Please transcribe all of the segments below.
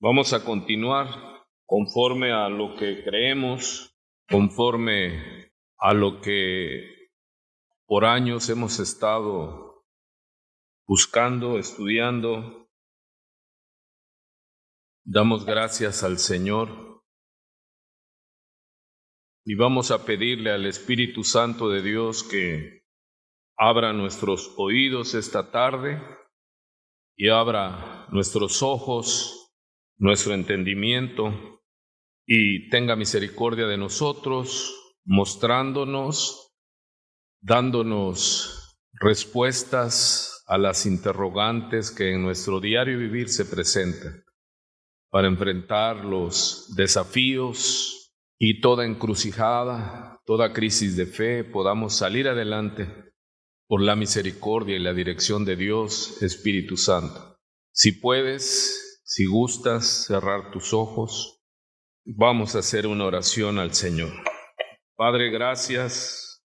Vamos a continuar conforme a lo que creemos, conforme a lo que por años hemos estado buscando, estudiando. Damos gracias al Señor y vamos a pedirle al Espíritu Santo de Dios que abra nuestros oídos esta tarde y abra nuestros ojos, nuestro entendimiento, y tenga misericordia de nosotros, mostrándonos, dándonos respuestas a las interrogantes que en nuestro diario vivir se presentan, para enfrentar los desafíos y toda encrucijada, toda crisis de fe, podamos salir adelante por la misericordia y la dirección de Dios, Espíritu Santo. Si puedes, si gustas cerrar tus ojos, vamos a hacer una oración al Señor. Padre, gracias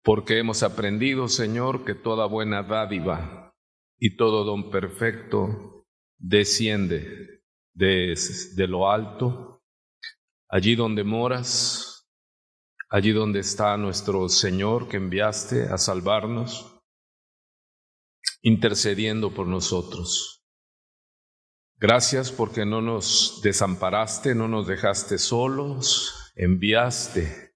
porque hemos aprendido, Señor, que toda buena dádiva y todo don perfecto desciende de lo alto, allí donde moras, allí donde está nuestro Señor que enviaste a salvarnos, intercediendo por nosotros. Gracias porque no nos desamparaste, no nos dejaste solos, enviaste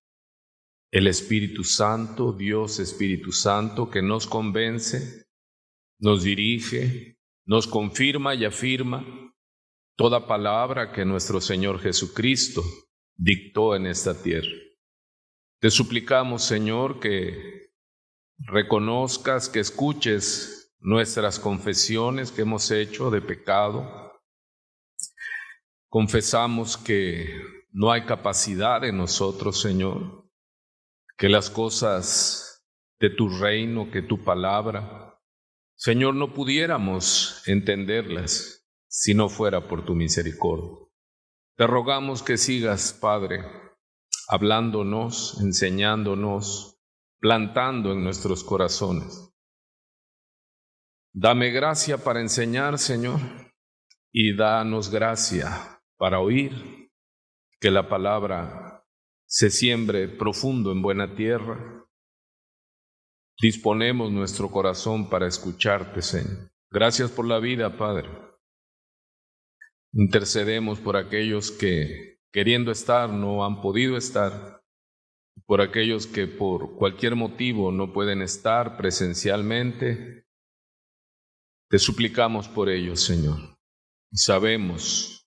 el Espíritu Santo, Dios Espíritu Santo, que nos convence, nos dirige, nos confirma y afirma toda palabra que nuestro Señor Jesucristo dictó en esta tierra. Te suplicamos, Señor, que reconozcas, que escuches nuestras confesiones que hemos hecho de pecado. Confesamos que no hay capacidad en nosotros, Señor, que las cosas de tu reino, que tu palabra, Señor, no pudiéramos entenderlas si no fuera por tu misericordia. Te rogamos que sigas, Padre, hablándonos, enseñándonos, plantando en nuestros corazones. Dame gracia para enseñar, Señor, y danos gracia para oír, que la palabra se siembre profundo en buena tierra. Disponemos nuestro corazón para escucharte, Señor. Gracias por la vida, Padre. Intercedemos por aquellos que, queriendo estar, no han podido estar, por aquellos que por cualquier motivo no pueden estar presencialmente. Te suplicamos por ellos, Señor. Y sabemos,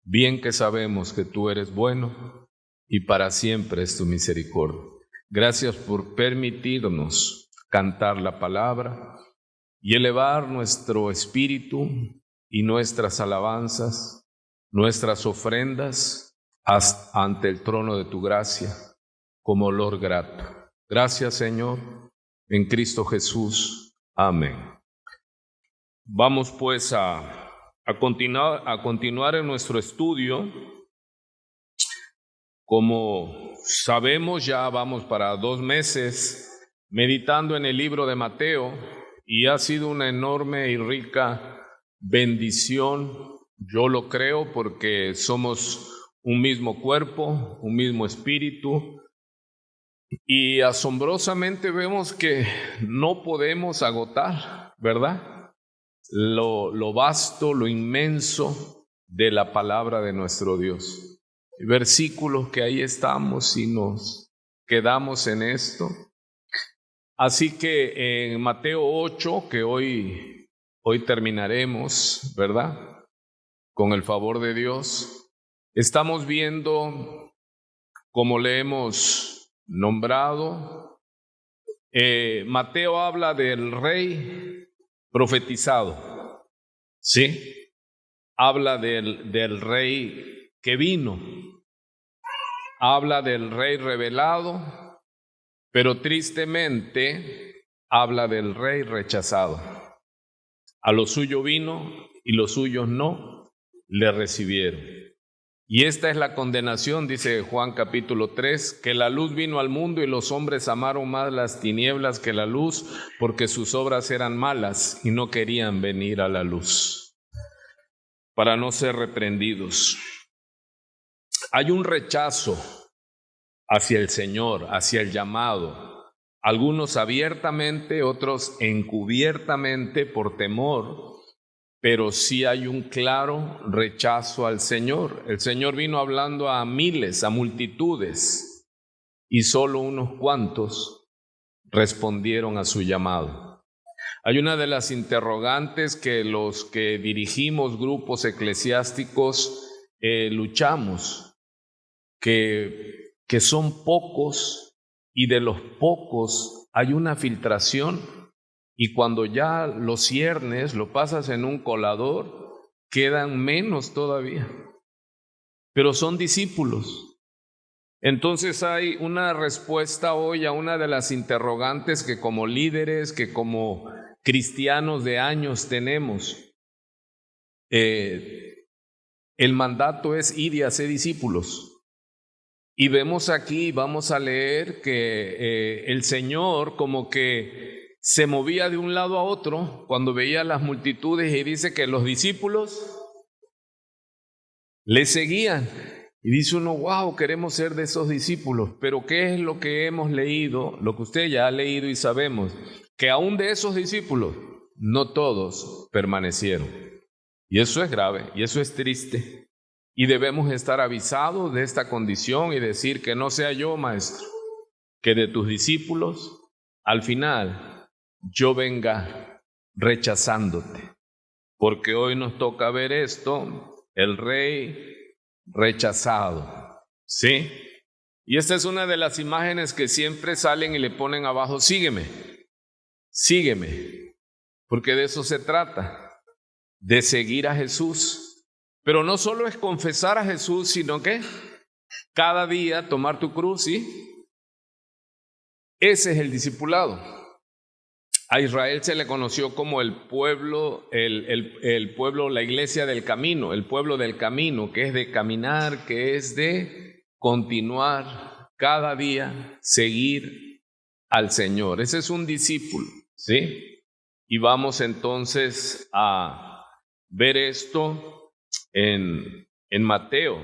bien que sabemos que tú eres bueno y para siempre es tu misericordia. Gracias por permitirnos cantar la palabra y elevar nuestro espíritu y nuestras alabanzas, nuestras ofrendas ante el trono de tu gracia como olor grato. Gracias, Señor, en Cristo Jesús. Amén. Vamos pues a continuar en nuestro estudio. Como sabemos, ya vamos para 2 meses meditando en el libro de Mateo y ha sido una enorme y rica bendición. Yo lo creo porque somos un mismo cuerpo, un mismo espíritu, y asombrosamente vemos que no podemos agotar, ¿verdad?, lo vasto, lo inmenso de la palabra de nuestro Dios. Versículos que ahí estamos y nos quedamos en esto. Así que en Mateo 8, que hoy terminaremos, ¿verdad?, con el favor de Dios, estamos viendo, como le hemos nombrado, Mateo habla del rey profetizado, ¿sí? Habla del rey que vino, habla del rey revelado, pero tristemente habla del rey rechazado. A lo suyo vino y los suyos no le recibieron. Y esta es la condenación, dice Juan capítulo 3, que la luz vino al mundo y los hombres amaron más las tinieblas que la luz, porque sus obras eran malas y no querían venir a la luz. para no ser reprendidos. Hay un rechazo hacia el Señor, hacia el llamado. Algunos abiertamente, otros encubiertamente por temor, pero sí hay un claro rechazo al Señor. El Señor vino hablando a miles, a multitudes, y solo unos cuantos respondieron a su llamado. Hay una de las interrogantes que los que dirigimos grupos eclesiásticos luchamos, que son pocos, y de los pocos hay una filtración, y cuando ya lo ciernes, lo pasas en un colador, quedan menos todavía, pero son discípulos. Entonces hay una respuesta hoy a una de las interrogantes que como líderes, que como cristianos de años tenemos. El mandato es ir y hacer discípulos. Y vemos aquí, vamos a leer que el Señor como que se movía de un lado a otro cuando veía las multitudes, y dice que los discípulos le seguían. Y dice uno, wow, queremos ser de esos discípulos. Pero ¿qué es lo que hemos leído? Lo que usted ya ha leído y sabemos, que aún de esos discípulos, no todos permanecieron. Y eso es grave, y eso es triste. Y debemos estar avisados de esta condición y decir que no sea yo, maestro, que de tus discípulos, al final, yo venga rechazándote. Porque hoy nos toca ver esto, el rey rechazado, ¿sí? Y esta es una de las imágenes que siempre salen y le ponen abajo, sígueme, sígueme, porque de eso se trata, de seguir a Jesús. Pero no solo es confesar a Jesús, sino que cada día tomar tu cruz, ¿sí? Ese es el discipulado. A Israel se le conoció como el pueblo, el pueblo, la iglesia del camino, el pueblo del camino, que es de caminar, que es de continuar cada día, seguir al Señor. Ese es un discípulo, ¿sí? Y vamos entonces a ver esto en Mateo.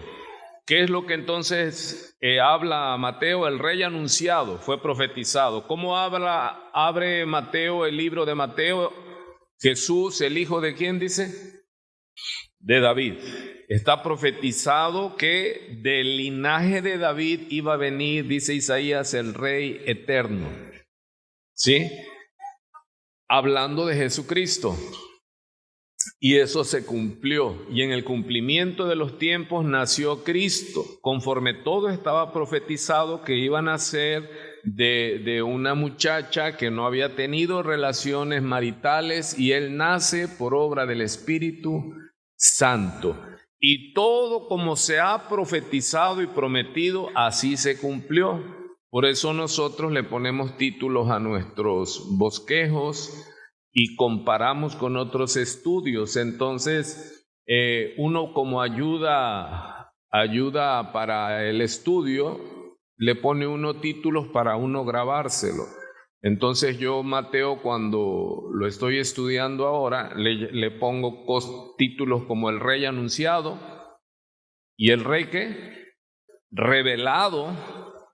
¿Qué es lo que entonces habla Mateo? El rey anunciado, fue profetizado. ¿Cómo abre Mateo el libro de Mateo? Jesús, el hijo de ¿quién dice? De David. Está profetizado que del linaje de David iba a venir, dice Isaías, el rey eterno. ¿Sí? Hablando de Jesucristo. Y eso se cumplió, y en el cumplimiento de los tiempos nació Cristo, conforme todo estaba profetizado que iba a nacer de una muchacha que no había tenido relaciones maritales, y Él nace por obra del Espíritu Santo. Y todo como se ha profetizado y prometido, así se cumplió. Por eso nosotros le ponemos títulos a nuestros bosquejos, y comparamos con otros estudios. Entonces, uno como ayuda para el estudio, le pone uno títulos para uno grabárselo. Entonces yo, Mateo, cuando lo estoy estudiando ahora, le pongo títulos como el rey anunciado, y el rey ¿qué? Revelado.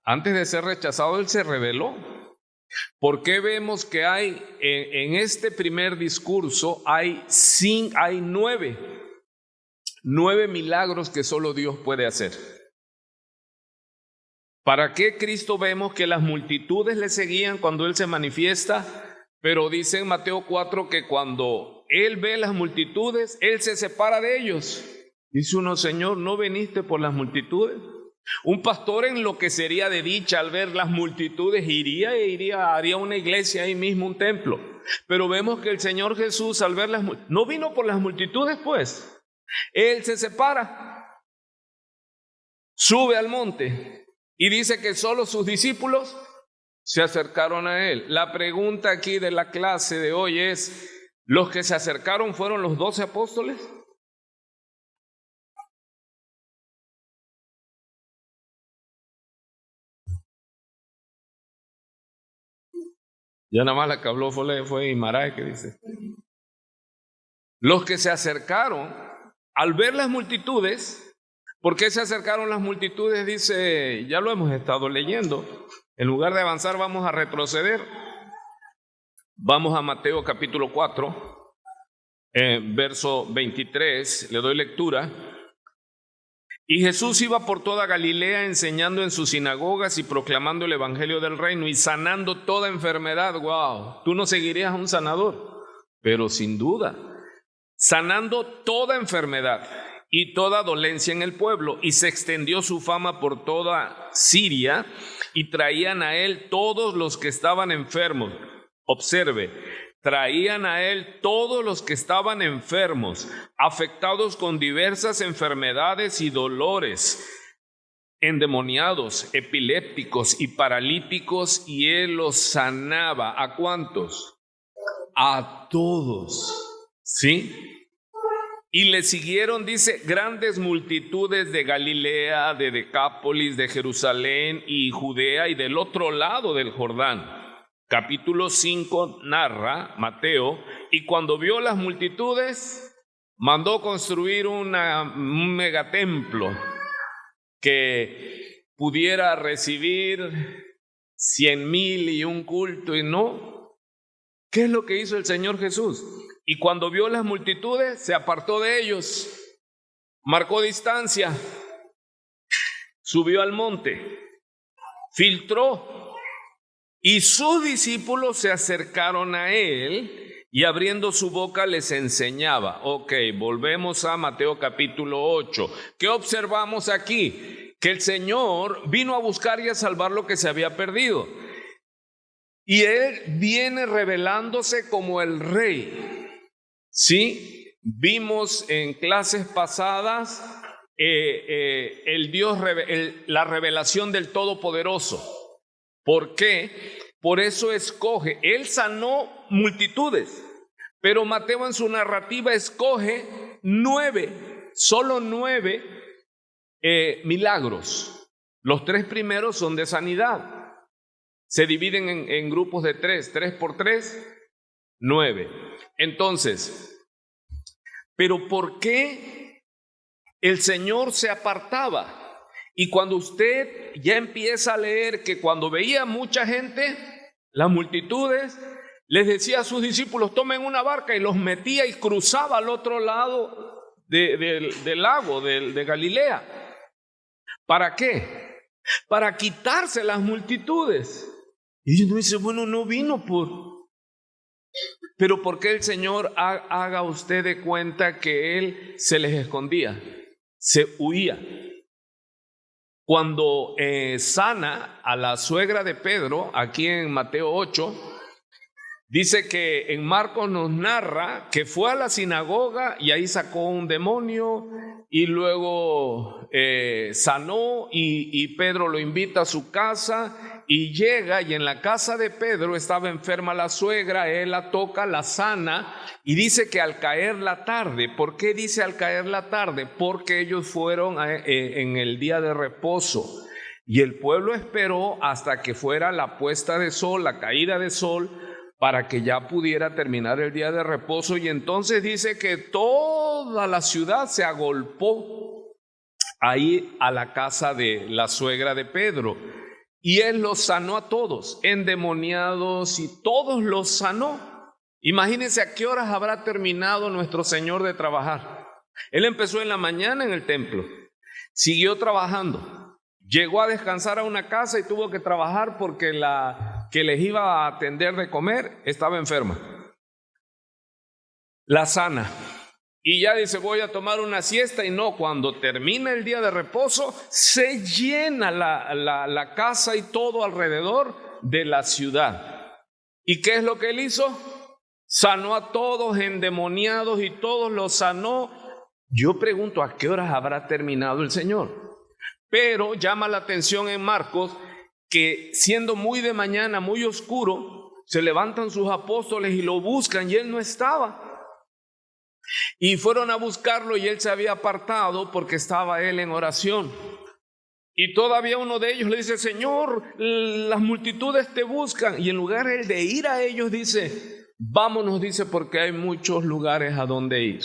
Antes de ser rechazado, él se reveló. ¿Por qué vemos que hay en este primer discurso hay 9 milagros que solo Dios puede hacer? ¿Para qué Cristo vemos que las multitudes le seguían cuando Él se manifiesta? Pero dice en Mateo 4 que cuando Él ve las multitudes, Él se separa de ellos. Dice uno, Señor, ¿no viniste por las multitudes? Un pastor enloquecería de dicha al ver las multitudes, haría una iglesia ahí mismo, un templo. Pero vemos que el Señor Jesús, al ver no vino por las multitudes, pues. Él se separa, sube al monte y dice que solo sus discípulos se acercaron a Él. La pregunta aquí de la clase de hoy es, ¿los que se acercaron fueron los 12 apóstoles? Ya nada más la que habló fue Imarae, que dice. Los que se acercaron Al ver las multitudes, ¿por qué se acercaron las multitudes? Dice, ya lo hemos estado leyendo. En lugar de avanzar, vamos a retroceder. Vamos a Mateo capítulo 4, verso 23, le doy lectura. Y Jesús iba por toda Galilea enseñando en sus sinagogas y proclamando el evangelio del reino y sanando toda enfermedad. Wow, tú no seguirías a un sanador, pero sin duda, sanando toda enfermedad y toda dolencia en el pueblo, y se extendió su fama por toda Siria y traían a él todos los que estaban enfermos. Observe, traían a él todos los que estaban enfermos, afectados con diversas enfermedades y dolores, endemoniados, epilépticos y paralíticos, y él los sanaba. ¿A cuántos? A todos. ¿Sí? Y le siguieron, dice, grandes multitudes de Galilea, de Decápolis, de Jerusalén y Judea y del otro lado del Jordán. Capítulo 5 narra Mateo, y cuando vio las multitudes, mandó construir un megatemplo que pudiera recibir 100,000 y un culto, y no. ¿Qué es lo que hizo el Señor Jesús? Y cuando vio las multitudes, se apartó de ellos, marcó distancia, subió al monte, filtró. Y sus discípulos se acercaron a él y abriendo su boca les enseñaba. Ok, volvemos a Mateo capítulo 8. ¿Qué observamos aquí? Que el Señor vino a buscar y a salvar lo que se había perdido. Y Él viene revelándose como el Rey. ¿Sí? Vimos en clases pasadas la revelación del Todopoderoso. ¿Por qué? Por eso escoge. Él sanó multitudes, pero Mateo en su narrativa escoge 9, solo 9 milagros. Los 3 primeros son de sanidad. Se dividen en grupos de 3 por 3, 9. Entonces, ¿pero por qué el Señor se apartaba? Y cuando usted ya empieza a leer que cuando veía mucha gente, las multitudes, les decía a sus discípulos, tomen una barca, y los metía y cruzaba al otro lado del lago de Galilea. ¿Para qué? Para quitarse las multitudes. Y uno dice, bueno, no vino por... Pero ¿por qué el Señor haga usted de cuenta que Él se les escondía? Se huía. Cuando sana a la suegra de Pedro, aquí en Mateo 8, dice que en Marcos nos narra que fue a la sinagoga y ahí sacó un demonio y luego sanó y Pedro lo invita a su casa y llega, y en la casa de Pedro estaba enferma la suegra, él la toca, la sana y dice que al caer la tarde. ¿Por qué dice al caer la tarde? Porque ellos fueron en el día de reposo y el pueblo esperó hasta que fuera la puesta de sol, la caída de sol, para que ya pudiera terminar el día de reposo. Y entonces dice que toda la ciudad se agolpó ahí a la casa de la suegra de Pedro. Y él los sanó a todos, endemoniados, y todos los sanó. Imagínense a qué horas habrá terminado nuestro Señor de trabajar. Él empezó en la mañana en el templo, siguió trabajando, llegó a descansar a una casa y tuvo que trabajar porque la que les iba a atender de comer estaba enferma. La sana. Y ya dice, voy a tomar una siesta, y no, cuando termina el día de reposo, se llena la casa y todo alrededor de la ciudad. ¿Y qué es lo que él hizo? Sanó a todos endemoniados y todos los sanó. Yo pregunto, ¿a qué horas habrá terminado el Señor? Pero llama la atención en Marcos que siendo muy de mañana, muy oscuro, se levantan sus apóstoles y lo buscan y él no estaba. Y fueron a buscarlo y él se había apartado porque estaba él en oración. Y todavía uno de ellos le dice, Señor, las multitudes te buscan. Y en lugar de ir a ellos dice, vámonos, dice, porque hay muchos lugares a donde ir.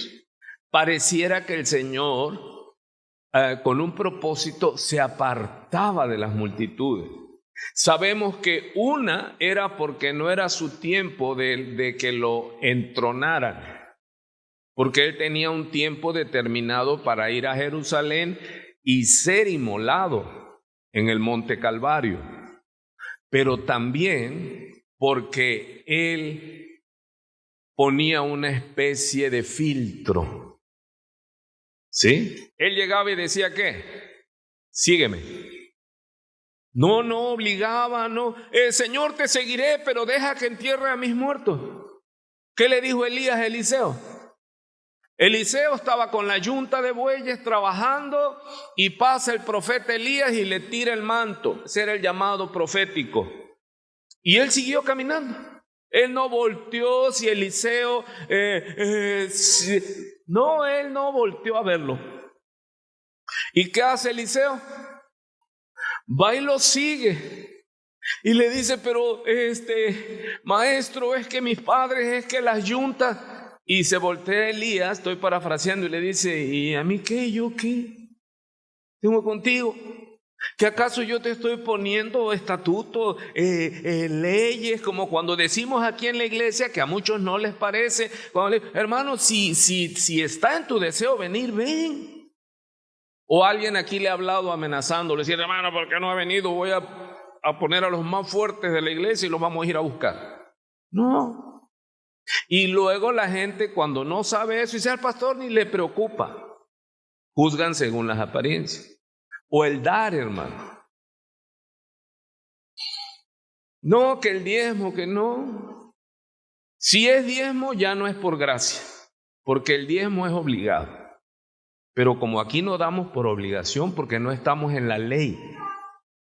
pareciera que el Señor, con un propósito, se apartaba de las multitudes. Sabemos que una era porque no era su tiempo de que lo entronaran, porque él tenía un tiempo determinado para ir a Jerusalén y ser inmolado en el Monte Calvario, pero también porque él ponía una especie de filtro, ¿sí? Él llegaba y decía, ¿qué? Sígueme. No obligaba, no. Señor, te seguiré, pero deja que entierre a mis muertos. ¿Qué le dijo Elías a Eliseo? Eliseo estaba con la yunta de bueyes trabajando y pasa el profeta Elías y le tira el manto. Ese era el llamado profético. Y él siguió caminando. Él no volteó si Eliseo... No, él no volteó a verlo. ¿Y qué hace Eliseo? Va y lo sigue. Y le dice, pero maestro, es que mis padres, es que las yuntas... Y se voltea Elías, estoy parafraseando, y le dice, ¿y a mí qué? ¿Yo qué? Tengo contigo. ¿Que acaso yo te estoy poniendo estatutos, leyes, como cuando decimos aquí en la iglesia, que a muchos no les parece? Hermano, si está en tu deseo venir, ven. O alguien aquí le ha hablado amenazando, le dice, hermano, ¿por qué no ha venido? Voy a poner a los más fuertes de la iglesia y los vamos a ir a buscar. No. Y luego la gente, cuando no sabe eso, dice al pastor, ni le preocupa. Juzgan según las apariencias. O el dar, hermano. No, que el diezmo, que no. Si es diezmo, ya no es por gracia, porque el diezmo es obligado. Pero como aquí no damos por obligación, porque no estamos en la ley.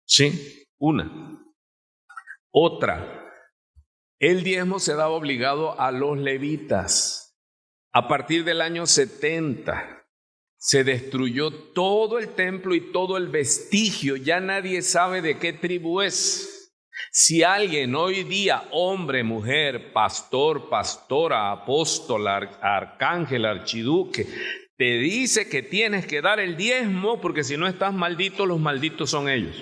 ¿Sí? Una. Otra. El diezmo se daba obligado a los levitas. A partir del año 70 se destruyó todo el templo y todo el vestigio. Ya nadie sabe de qué tribu es. Si alguien hoy día, hombre, mujer, pastor, pastora, apóstol, arcángel, archiduque, te dice que tienes que dar el diezmo, porque si no estás maldito, los malditos son ellos.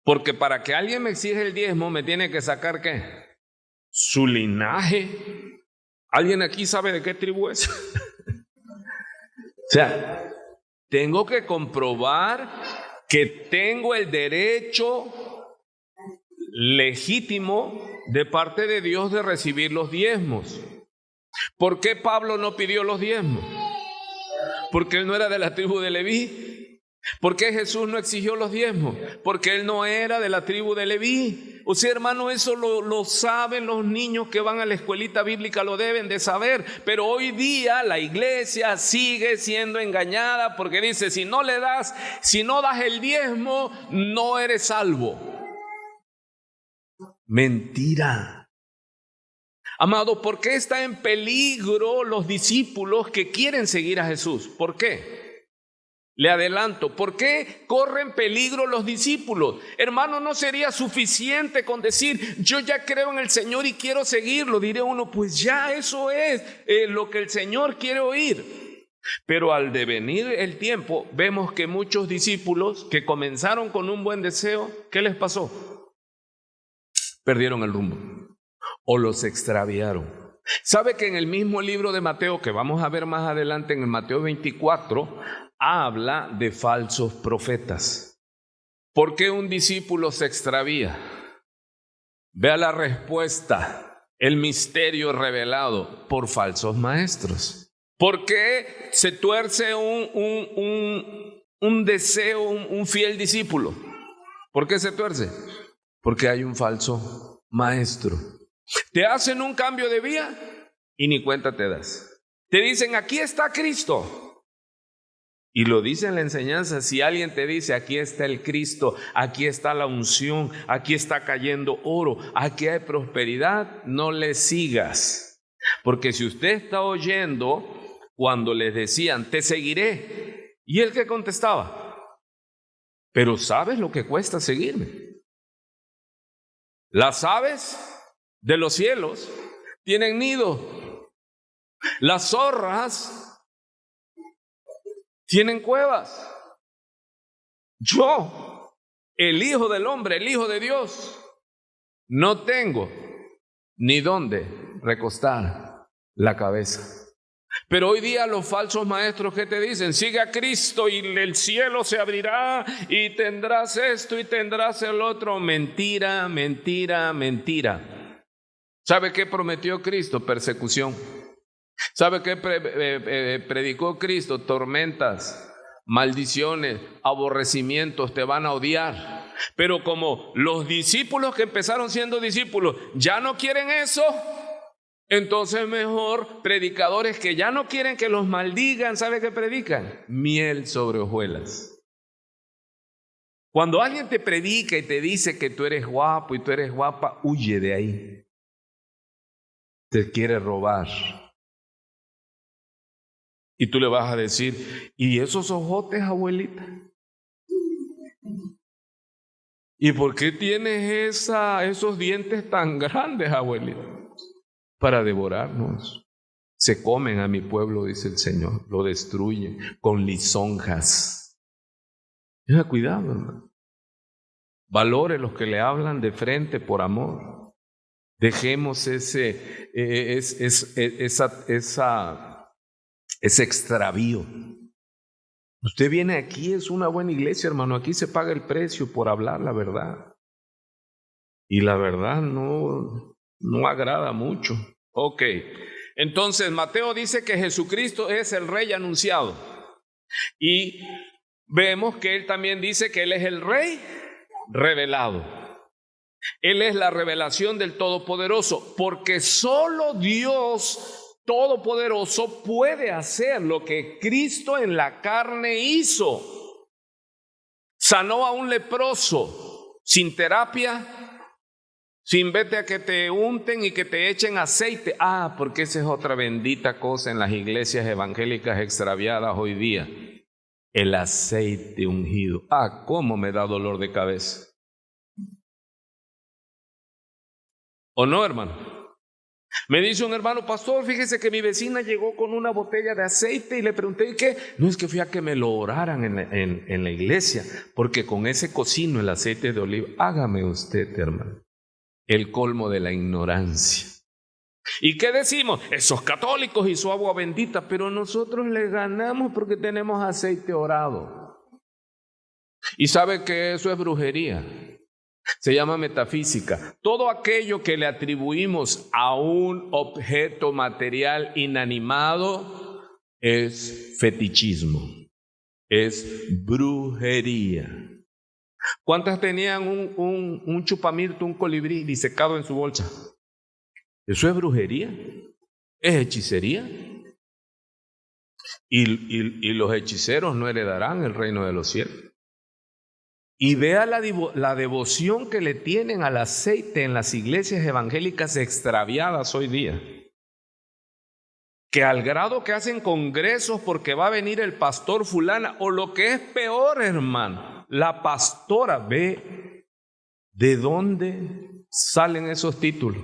Porque para que alguien me exija el diezmo, me tiene que sacar ¿qué? Su linaje. ¿Alguien aquí sabe de qué tribu es? O sea, tengo que comprobar que tengo el derecho legítimo de parte de Dios de recibir los diezmos. ¿Por qué Pablo no pidió los diezmos? Porque él no era de la tribu de Leví. ¿Por qué Jesús no exigió los diezmos? Porque él no era de la tribu de Leví. O sea, hermano, eso lo saben los niños que van a la escuelita bíblica, lo deben de saber. Pero hoy día la iglesia sigue siendo engañada porque dice, si no das el diezmo, no eres salvo. Mentira. Amado, ¿por qué está en peligro los discípulos que quieren seguir a Jesús? ¿Por qué? Le adelanto, ¿por qué corren peligro los discípulos? Hermano, ¿no sería suficiente con decir, yo ya creo en el Señor y quiero seguirlo? Diré uno, pues ya eso es lo que el Señor quiere oír. Pero al devenir el tiempo, vemos que muchos discípulos que comenzaron con un buen deseo, ¿qué les pasó? Perdieron el rumbo o los extraviaron. ¿Sabe que en el mismo libro de Mateo, que vamos a ver más adelante en el Mateo 24, habla de falsos profetas? ¿Por qué un discípulo se extravía? Vea la respuesta, el misterio revelado por falsos maestros. ¿Por qué se tuerce un deseo, un fiel discípulo? ¿Por qué se tuerce? Porque hay un falso maestro. Te hacen un cambio de vía y ni cuenta te das. Te dicen, aquí está Cristo. Y lo dice en la enseñanza. Si alguien te dice, aquí está el Cristo, aquí está la unción, aquí está cayendo oro, aquí hay prosperidad, no le sigas. Porque si usted está oyendo cuando les decían, te seguiré, ¿y él qué contestaba? Pero ¿sabes lo que cuesta seguirme? Las aves de los cielos tienen nido. Las zorras tienen cuevas. Yo, el Hijo del Hombre, el Hijo de Dios, no tengo ni dónde recostar la cabeza. Pero hoy día los falsos maestros que te dicen, sigue a Cristo y el cielo se abrirá y tendrás esto y tendrás el otro. Mentira, mentira, mentira. ¿Sabe qué prometió Cristo? Persecución. ¿Sabe qué predicó Cristo? Tormentas, maldiciones, aborrecimientos, te van a odiar. Pero como los discípulos que empezaron siendo discípulos ya no quieren eso, entonces mejor predicadores que ya no quieren que los maldigan, ¿sabe qué predican? Miel sobre hojuelas. Cuando alguien te predica y te dice que tú eres guapo y tú eres guapa, huye de ahí. Te quiere robar. Y tú le vas a decir, ¿y esos ojotes, abuelita? ¿Y por qué tienes esos dientes tan grandes, abuelita? Para devorarnos. Se comen a mi pueblo, dice el Señor, lo destruyen con lisonjas. Tenga cuidado, hermano. Valore los que le hablan de frente por amor. Dejemos ese extravío. Usted viene aquí, es una buena iglesia, hermano. Aquí se paga el precio por hablar la verdad. Y la verdad no agrada mucho. Ok, entonces Mateo dice que Jesucristo es el Rey anunciado. Y vemos que él también dice que él es el Rey revelado. Él es la revelación del Todopoderoso, porque solo Dios Todopoderoso puede hacer lo que Cristo en la carne hizo. Sanó a un leproso sin terapia, sin vete a que te unten y que te echen aceite. Porque esa es otra bendita cosa en las iglesias evangélicas extraviadas hoy día. El aceite ungido. Cómo me da dolor de cabeza. ¿O no, hermano? Me dice un hermano, pastor, fíjese que mi vecina llegó con una botella de aceite y le pregunté, ¿y qué? No, es que fui a que me lo oraran en la iglesia, porque con ese cocino el aceite de oliva. Hágame usted, hermano, el colmo de la ignorancia. ¿Y qué decimos? Esos católicos y su agua bendita, pero nosotros le ganamos porque tenemos aceite orado. ¿Y sabe que eso es brujería? Se llama metafísica. Todo aquello que le atribuimos a un objeto material inanimado es fetichismo, es brujería. ¿Cuántas tenían un chupamirto, un colibrí disecado en su bolsa? Eso es brujería, es hechicería. Y los hechiceros no heredarán el reino de los cielos. Y vea la devoción que le tienen al aceite en las iglesias evangélicas extraviadas hoy día. Que al grado que hacen congresos porque va a venir el pastor fulana, o lo que es peor, hermano, la pastora. Ve de dónde salen esos títulos.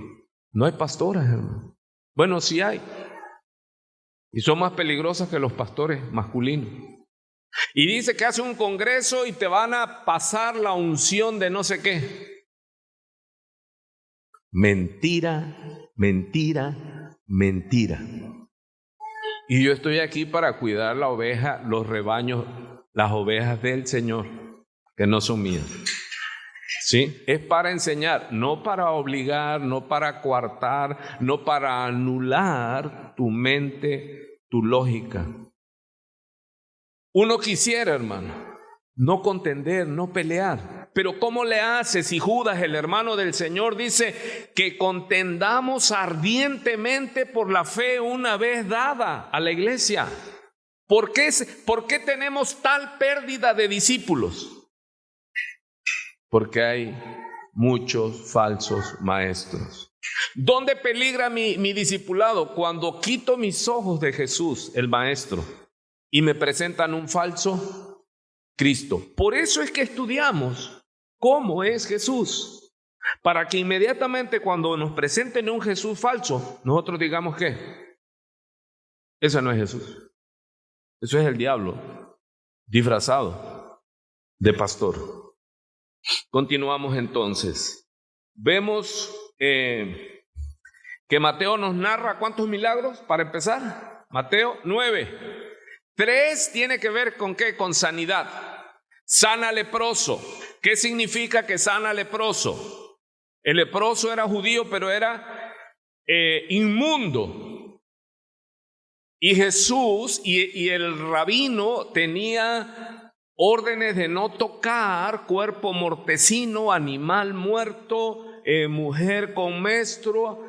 No hay pastoras, hermano. Bueno, sí hay. Y son más peligrosas que los pastores masculinos. Y dice que hace un congreso y te van a pasar la unción de no sé qué. Mentira, mentira, mentira. Y yo estoy aquí para cuidar la oveja, los rebaños, las ovejas del Señor, que no son mías. ¿Sí? Es para enseñar, no para obligar, no para coartar, no para anular tu mente, tu lógica. Uno quisiera, hermano, no contender, no pelear. Pero ¿cómo le hace si Judas, el hermano del Señor, dice que contendamos ardientemente por la fe una vez dada a la iglesia? ¿Por qué tenemos tal pérdida de discípulos? Porque hay muchos falsos maestros. ¿Dónde peligra mi discipulado? Cuando quito mis ojos de Jesús, el Maestro, y me presentan un falso Cristo. Por eso es que estudiamos cómo es Jesús, para que inmediatamente cuando nos presenten un Jesús falso, nosotros digamos que ese no es Jesús, eso es el diablo. disfrazado de pastor. Continuamos entonces. Vemos que Mateo nos narra ¿cuántos milagros para empezar? Mateo 9. 3 tiene que ver ¿con qué? Con sanidad. Sana leproso. ¿Qué significa que sana leproso? El leproso era judío, pero era inmundo. Y Jesús y el rabino tenía órdenes de no tocar cuerpo mortecino, animal muerto, mujer con menstruo,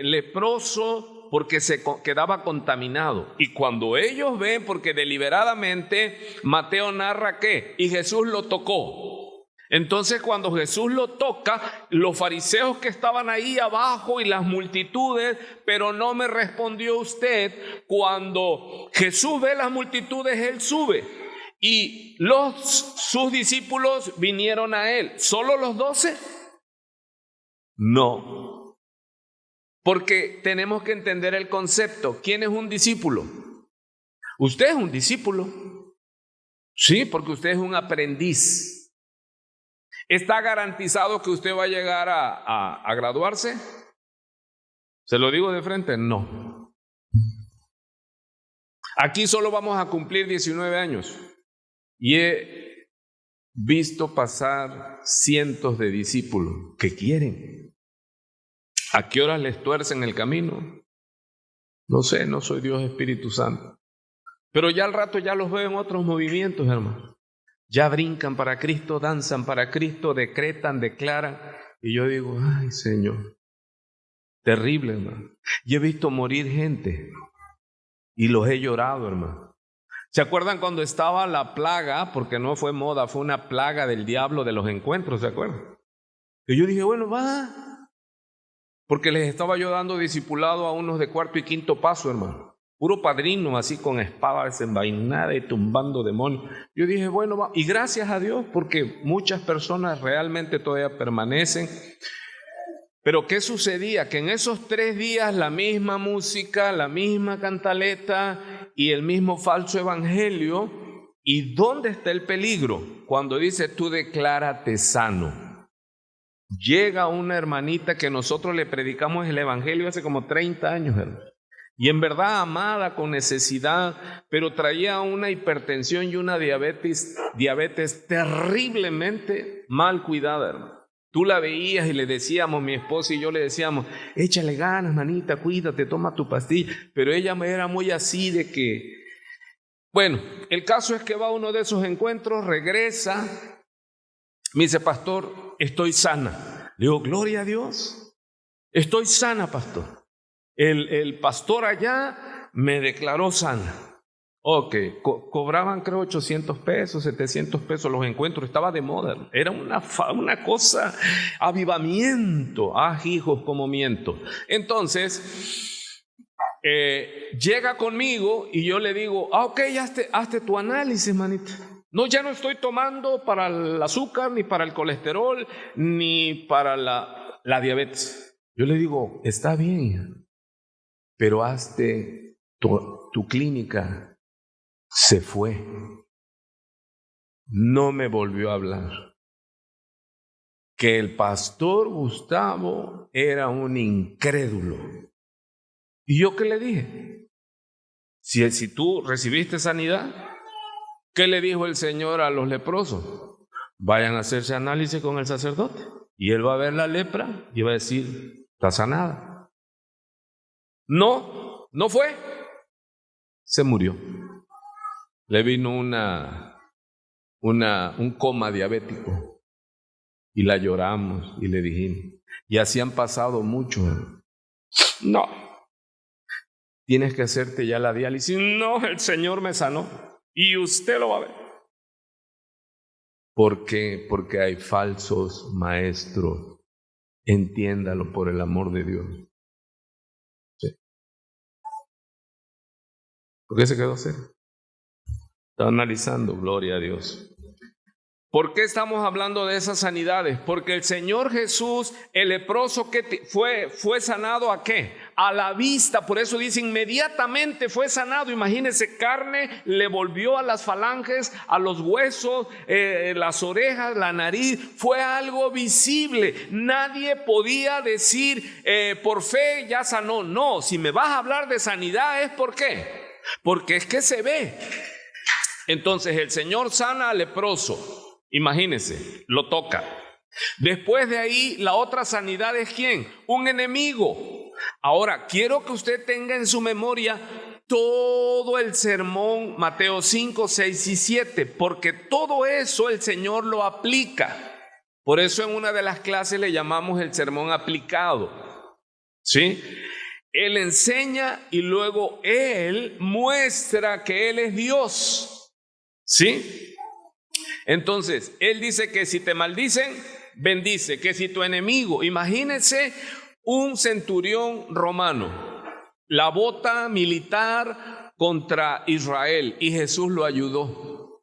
leproso, porque se quedaba contaminado. Y cuando ellos ven, porque deliberadamente Mateo narra que, y Jesús lo tocó. Entonces cuando Jesús lo toca, los fariseos que estaban ahí abajo y las multitudes, pero no me respondió usted, cuando Jesús ve las multitudes, él sube. Y sus discípulos vinieron a él. ¿Solo los 12? No. Porque tenemos que entender el concepto. ¿Quién es un discípulo? Usted es un discípulo. Sí, porque usted es un aprendiz. ¿Está garantizado que usted va a llegar a graduarse? ¿Se lo digo de frente? No. Aquí solo vamos a cumplir 19 años. Y he visto pasar cientos de discípulos que quieren. ¿A qué horas les tuercen el camino? No sé, no soy Dios Espíritu Santo. Pero ya al rato ya los veo en otros movimientos, hermano. Ya brincan para Cristo, danzan para Cristo, decretan, declaran. Y yo digo, ay Señor, terrible, hermano. Y he visto morir gente y los he llorado, hermano. ¿Se acuerdan cuando estaba la plaga? Porque no fue moda, fue una plaga del diablo de los encuentros, ¿se acuerdan? Y yo dije, bueno, va. Porque les estaba yo dando discipulado a unos de cuarto y quinto paso, hermano. Puro padrino, así con espada desenvainada y tumbando demonios. Yo dije, bueno, va. Y gracias a Dios, porque muchas personas realmente todavía permanecen. Pero ¿qué sucedía? Que en esos 3 días la misma música, la misma cantaleta y el mismo falso evangelio. ¿Y dónde está el peligro? Cuando dice, tú declárate sano. Llega una hermanita que nosotros le predicamos el evangelio hace como 30 años, hermano. Y en verdad amada, con necesidad, pero traía una hipertensión y una diabetes terriblemente mal cuidada, hermano. Tú la veías y le decíamos, mi esposa y yo le decíamos, échale ganas, manita, cuídate, toma tu pastilla. Pero ella era muy así de que, bueno, el caso es que va a uno de esos encuentros, regresa, me dice, pastor, estoy sana. Le digo, gloria a Dios, estoy sana, pastor. El pastor allá me declaró sana. Ok, cobraban creo 800 pesos, 700 pesos los encuentros, estaba de moda, era una cosa, avivamiento, hijos como miento. Entonces, llega conmigo y yo le digo, ok, hazte tu análisis, manita. No, ya no estoy tomando para el azúcar, ni para el colesterol, ni para la diabetes. Yo le digo, está bien, pero hazte tu clínica. Se fue. No me volvió a hablar. Que el pastor Gustavo era un incrédulo. ¿Y yo qué le dije? Si tú recibiste sanidad, ¿qué le dijo el Señor a los leprosos? Vayan a hacerse análisis con el sacerdote. Y él va a ver la lepra y va a decir, está sanada. No fue. Se murió. Le vino un coma diabético y la lloramos y le dijimos, y así han pasado muchos. No, tienes que hacerte ya la diálisis. No, el Señor me sanó y usted lo va a ver. ¿Por qué? Porque hay falsos maestros. Entiéndalo por el amor de Dios. Sí. ¿Por qué se quedó serio? Está analizando, gloria a Dios. ¿Por qué estamos hablando de esas sanidades? Porque el Señor Jesús, el leproso que fue sanado ¿a qué? A la vista. Por eso dice inmediatamente fue sanado. Imagínense, carne le volvió a las falanges, a los huesos, las orejas, la nariz. Fue algo visible. Nadie podía decir por fe ya sanó. No, si me vas a hablar de sanidad es ¿por qué? Porque es que se ve. Entonces el Señor sana al leproso. Imagínense, lo toca. Después de ahí, la otra sanidad es ¿quién? Un enemigo. Ahora, quiero que usted tenga en su memoria todo el sermón, Mateo 5, 6 y 7, porque todo eso el Señor lo aplica. Por eso en una de las clases le llamamos el sermón aplicado. ¿Sí? Él enseña y luego Él muestra que Él es Dios. ¿Sí? Entonces, Él dice que si te maldicen, bendice, que si tu enemigo, imagínense un centurión romano, la bota militar contra Israel y Jesús lo ayudó.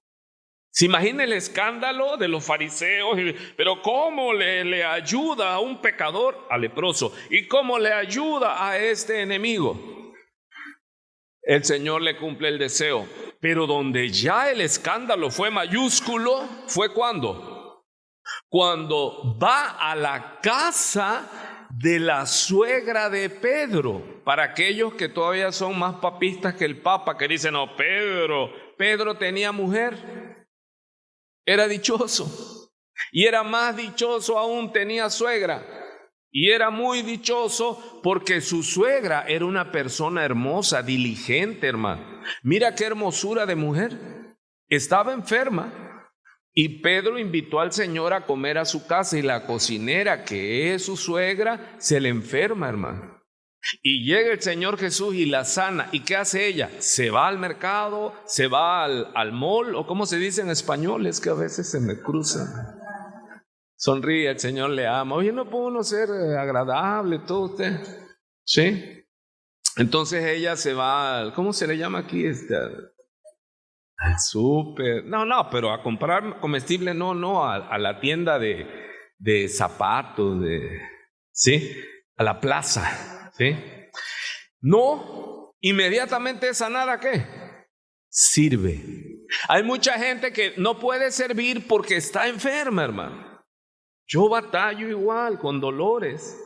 ¿Se imagina el escándalo de los fariseos? Pero ¿cómo le ayuda a un pecador, al leproso? ¿Y cómo le ayuda a este enemigo? El Señor le cumple el deseo. Pero donde ya el escándalo fue mayúsculo, ¿fue cuándo? Cuando va a la casa de la suegra de Pedro. Para aquellos que todavía son más papistas que el Papa, que dicen, no, Pedro tenía mujer, era dichoso. Y era más dichoso aún, tenía suegra. Y era muy dichoso porque su suegra era una persona hermosa, diligente, hermano. Mira qué hermosura de mujer. Estaba enferma y Pedro invitó al Señor a comer a su casa y la cocinera, que es su suegra, se le enferma, hermano. Y llega el Señor Jesús y la sana. ¿Y qué hace ella? Se va al mercado, se va al mall, o ¿cómo se dice en español? Es que a veces se me cruza. Sonríe, el Señor le ama. Oye, no puede uno ser agradable, todo usted. ¿Sí? Entonces ella se va, ¿cómo se le llama aquí? Al súper. No, pero a comprar comestible, no, a la tienda de zapatos, ¿sí? A la plaza, ¿sí? No, inmediatamente sanada, ¿qué? Sirve. Hay mucha gente que no puede servir porque está enferma, hermano. Yo batallo igual con dolores,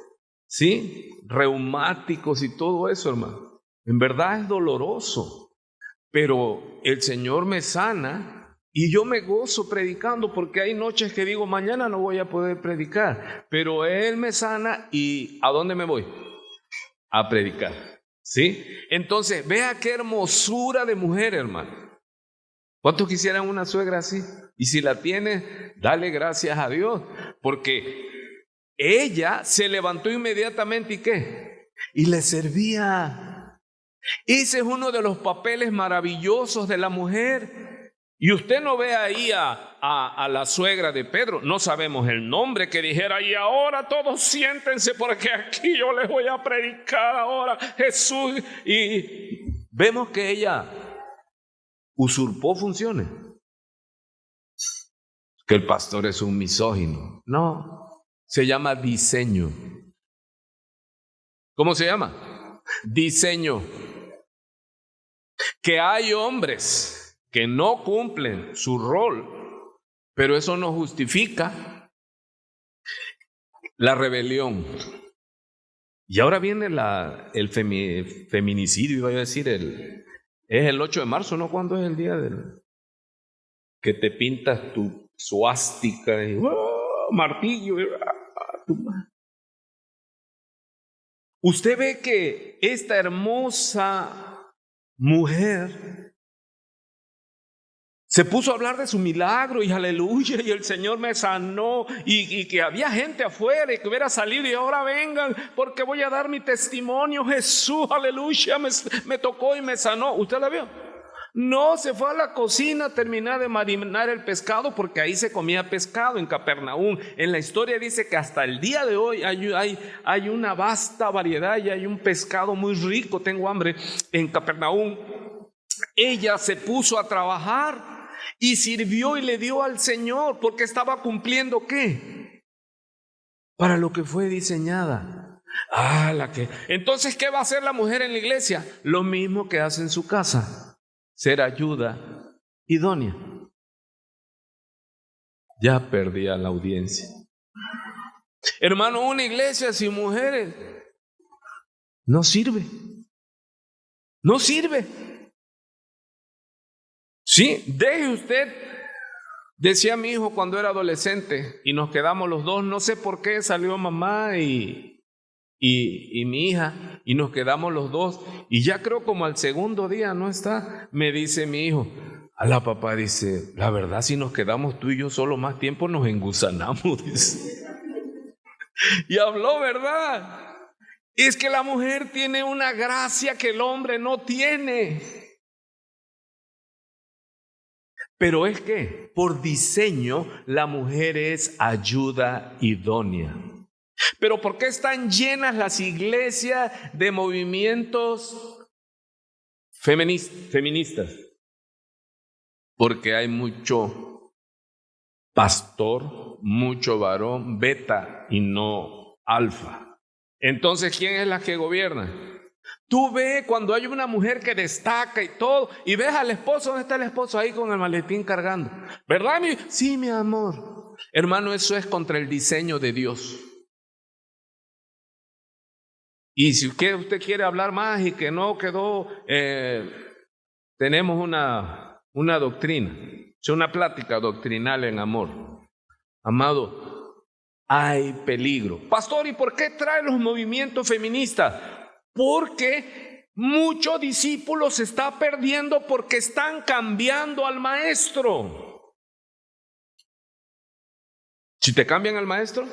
¿sí? Reumáticos y todo eso, hermano. En verdad es doloroso, pero el Señor me sana y yo me gozo predicando, porque hay noches que digo, mañana no voy a poder predicar, pero Él me sana y ¿a dónde me voy? A predicar, ¿sí? Entonces, vea qué hermosura de mujer, hermano. ¿Cuántos quisieran una suegra así? Y si la tienes, dale gracias a Dios, porque ella se levantó inmediatamente, ¿y qué? Y le servía. Ese es uno de los papeles maravillosos de la mujer. Y usted no ve ahí a la suegra de Pedro, no sabemos el nombre, que dijera, y ahora todos siéntense porque aquí yo les voy a predicar ahora Jesús. Y vemos que ella usurpó funciones. Que el pastor es un misógino. No, se llama diseño. ¿Cómo se llama? Diseño. Que hay hombres que no cumplen su rol, pero eso no justifica la rebelión. Y ahora viene el feminicidio, iba a decir, es el 8 de marzo, ¿no? ¿Cuándo es el día que te pintas tu suástica y martillo? Usted ve que esta hermosa mujer se puso a hablar de su milagro y aleluya, y el Señor me sanó, y que había gente afuera y que hubiera salido, y ahora vengan porque voy a dar mi testimonio. Jesús, aleluya, me tocó y me sanó. ¿Usted la vio? No, se fue a la cocina a terminar de marinar el pescado, porque ahí se comía pescado en Capernaum. En la historia dice que hasta el día de hoy hay una vasta variedad y hay un pescado muy rico. Tengo hambre en Capernaum. Ella se puso a trabajar y sirvió y le dio al Señor, porque estaba cumpliendo ¿qué? Para lo que fue diseñada. Entonces, ¿qué va a hacer la mujer en la iglesia? Lo mismo que hace en su casa, ser ayuda idónea. Ya perdía la audiencia. Hermano, una iglesia sin mujeres no sirve. No sirve. Sí, deje usted, decía mi hijo cuando era adolescente, y nos quedamos los dos, no sé por qué salió mamá y mi hija, y nos quedamos los dos, y ya creo como al segundo día no está, me dice mi hijo, la papá dice, la verdad si nos quedamos tú y yo solo más tiempo nos engusanamos, dice. Y habló verdad. Es que la mujer tiene una gracia que el hombre no tiene. Pero es que por diseño la mujer es ayuda idónea. Pero ¿por qué están llenas las iglesias de movimientos feministas? Porque hay mucho pastor, mucho varón beta y no alfa. Entonces, ¿quién es la que gobierna? Tú ves cuando hay una mujer que destaca y todo, y ves al esposo, ¿dónde está el esposo? Ahí con el maletín cargando. ¿Verdad? Sí, mi amor. Hermano, eso es contra el diseño de Dios. Y si usted quiere hablar más y que no quedó, tenemos una doctrina, una plática doctrinal en amor. Amado, hay peligro. Pastor, ¿y por qué trae los movimientos feministas? Porque muchos discípulos se están perdiendo porque están cambiando al maestro. Si te cambian al maestro,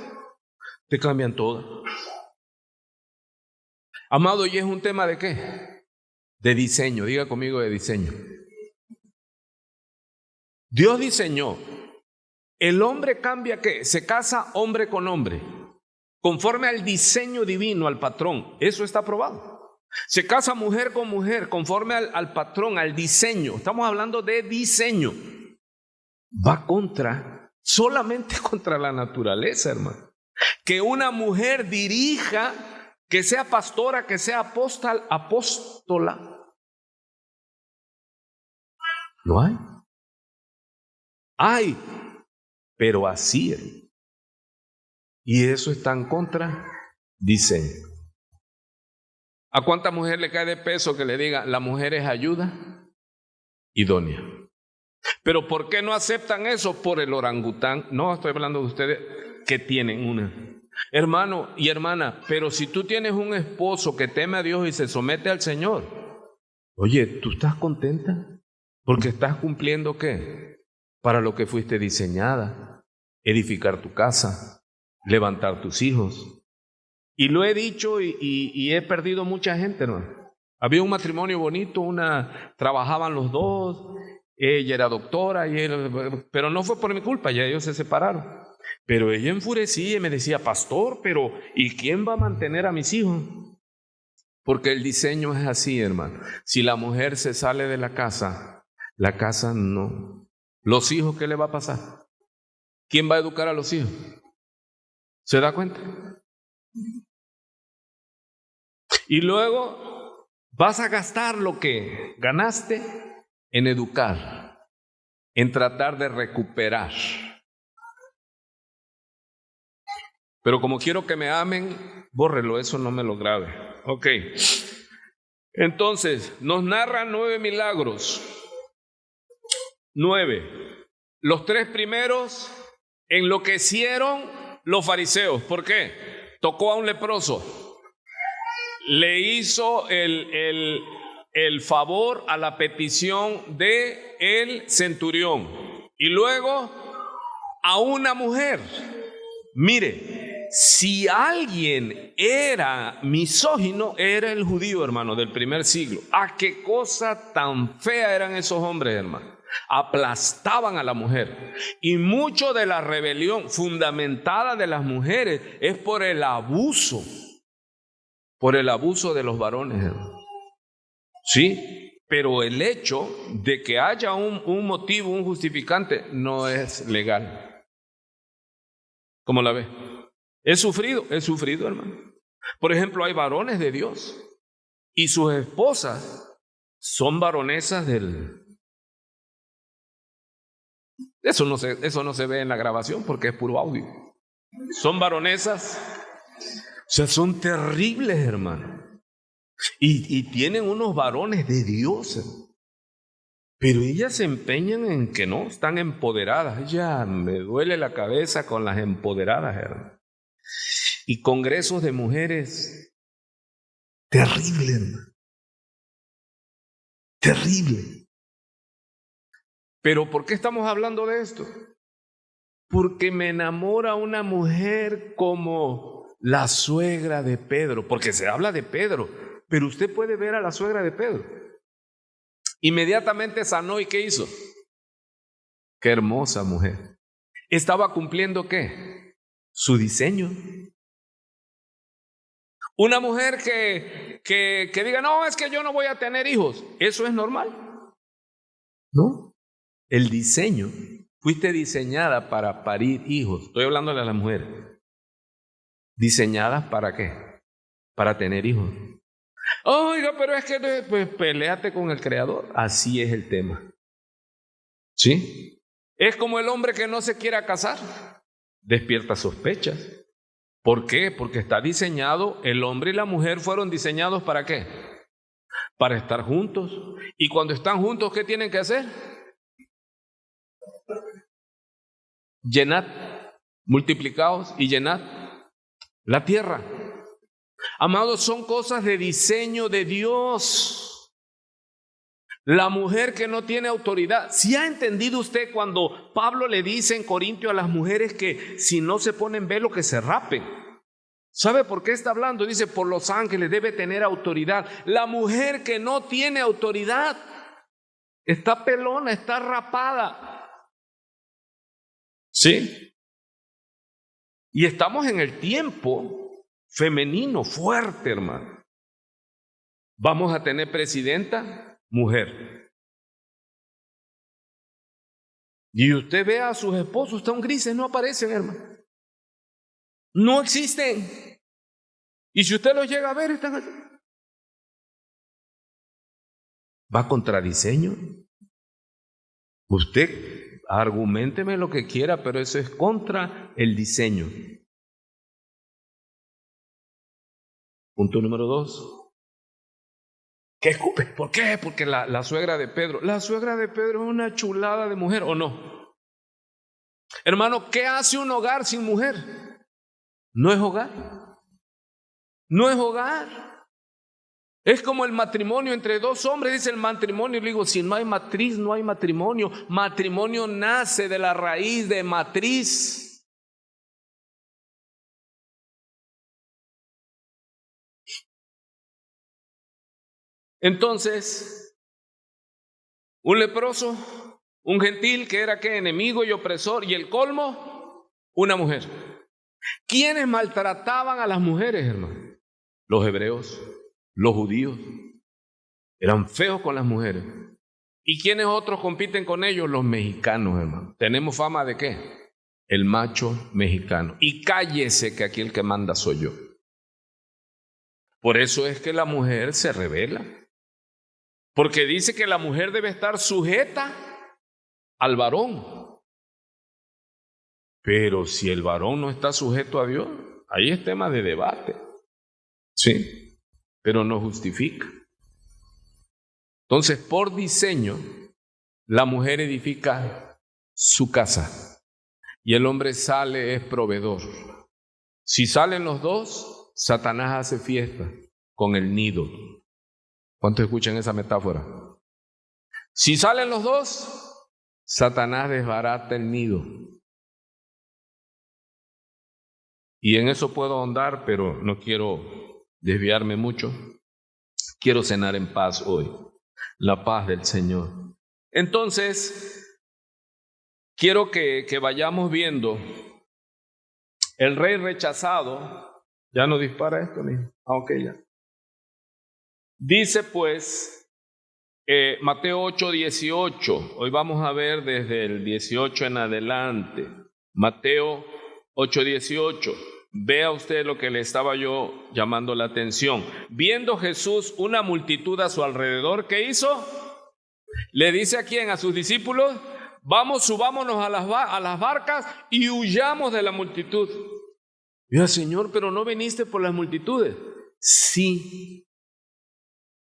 te cambian todo. Amado, ¿y es un tema de qué? De diseño, diga conmigo de diseño. Dios diseñó. El hombre cambia ¿qué? Se casa hombre con hombre, conforme al diseño divino, al patrón. Eso está aprobado. Se casa mujer con mujer, conforme al patrón, al diseño. Estamos hablando de diseño. Va solamente contra la naturaleza, hermano. Que una mujer dirija, que sea pastora, que sea apóstola. No hay. Hay, pero así es. Y eso está en contra, diseño. ¿A cuánta mujer le cae de peso que le diga, la mujer es ayuda idónea? Pero ¿por qué no aceptan eso? Por el orangután. No estoy hablando de ustedes que tienen una. Hermano y hermana, pero si tú tienes un esposo que teme a Dios y se somete al Señor, oye, ¿tú estás contenta? Porque estás cumpliendo ¿qué? Para lo que fuiste diseñada, edificar tu casa, levantar tus hijos. Y lo he dicho y he perdido mucha gente, ¿no? Había un matrimonio bonito, trabajaban los dos, ella era doctora, pero no fue por mi culpa, ya ellos se separaron. Pero ella enfurecía y me decía, pastor, pero ¿y quién va a mantener a mis hijos? Porque el diseño es así, hermano. Si la mujer se sale de la casa no. ¿Los hijos qué le va a pasar? ¿Quién va a educar a los hijos? ¿Se da cuenta? Y luego vas a gastar lo que ganaste en educar, en tratar de recuperar. Pero como quiero que me amen, bórrelo, eso no me lo grabe. Ok. Entonces, nos narran 9 milagros. 9. Los 3 primeros enloquecieron los fariseos. ¿Por qué? Tocó a un leproso. Le hizo el favor a la petición de el centurión. Y luego a una mujer. Mire, si alguien era misógino, era el judío, hermano, del primer siglo. ¡Ah, qué cosa tan fea eran esos hombres, hermano! Aplastaban a la mujer. Y mucho de la rebelión fundamentada de las mujeres es por el abuso de los varones, hermano. ¿Sí? Pero el hecho de que haya un motivo, un justificante, no es legal. ¿Cómo la ve? He sufrido, hermano. Por ejemplo, hay varones de Dios y sus esposas son varonesas del... Eso no se ve en la grabación porque es puro audio. Son varonesas, o sea, son terribles, hermano. Y tienen unos varones de Dios. Pero ellas se empeñan en que no, están empoderadas. Ya me duele la cabeza con las empoderadas, hermano. Y congresos de mujeres, terrible, hermano. Terrible. Pero ¿por qué estamos hablando de esto? Porque me enamora una mujer como la suegra de Pedro, porque se habla de Pedro, pero usted puede ver a la suegra de Pedro. Inmediatamente sanó, ¿y qué hizo? Qué hermosa mujer. ¿Estaba cumpliendo qué? Su diseño. Una mujer que diga, no, es que yo no voy a tener hijos. ¿Eso es normal? No. El diseño. Fuiste diseñada para parir hijos. Estoy hablándole a las mujeres. ¿Diseñadas para qué? Para tener hijos. Oiga, pero es que pues peléate con el Creador. Así es el tema. ¿Sí? Es como el hombre que no se quiera casar. Despierta sospechas. ¿Por qué? Porque está diseñado, el hombre y la mujer fueron diseñados ¿para qué? Para estar juntos. Y cuando están juntos, ¿qué tienen que hacer? Llenad, multiplicaos y llenad la tierra. Amados, son cosas de diseño de Dios. La mujer que no tiene autoridad. ¿Sí ha entendido usted cuando Pablo le dice en Corintio a las mujeres que si no se ponen velo que se rapen? ¿Sabe por qué está hablando? Dice, por los ángeles debe tener autoridad. La mujer que no tiene autoridad está pelona, está rapada. ¿Sí? Y estamos en el tiempo femenino fuerte, hermano. Vamos a tener presidenta, mujer. Y usted ve a sus esposos, están grises, no aparecen, hermano. No existen. Y si usted los llega a ver, están allí. ¿Va contra diseño? Usted argumenteme lo que quiera, pero eso es contra el diseño. Punto número 2. ¿Qué escupe? ¿Por qué? Porque la suegra de Pedro. La suegra de Pedro es una chulada de mujer, ¿o no? Hermano, ¿qué hace un hogar sin mujer? No es hogar. No es hogar. Es como el matrimonio entre dos hombres, dice el matrimonio. Le digo, si no hay matriz, no hay matrimonio. Matrimonio nace de la raíz de matriz. Entonces, un leproso, un gentil que era ¿qué? Enemigo y opresor, y el colmo, una mujer. ¿Quiénes maltrataban a las mujeres, hermano? Los hebreos, los judíos. Eran feos con las mujeres. ¿Y quiénes otros compiten con ellos? Los mexicanos, hermano. ¿Tenemos fama de qué? El macho mexicano. Y cállese que aquí el que manda soy yo. Por eso es que la mujer se rebela. Porque dice que la mujer debe estar sujeta al varón. Pero si el varón no está sujeto a Dios, ahí es tema de debate. Sí, pero no justifica. Entonces, por diseño, la mujer edifica su casa y el hombre sale, es proveedor. Si salen los dos, Satanás hace fiesta con el nido. ¿Cuántos escuchan esa metáfora? Si salen los dos, Satanás desbarata el nido. Y en eso puedo ahondar, pero no quiero desviarme mucho. Quiero cenar en paz hoy. La paz del Señor. Entonces, quiero que vayamos viendo el rey rechazado. Ya no dispara esto, mijo. Ah, ok, ya. Dice pues Mateo 8:18. Hoy vamos a ver desde el 18 en adelante. Mateo 8:18. Vea usted lo que le estaba yo llamando la atención. Viendo Jesús una multitud a su alrededor, ¿qué hizo? Le dice a quién, a sus discípulos: vamos, subámonos a las barcas y huyamos de la multitud. Dijo: Señor, pero no viniste por las multitudes. Sí,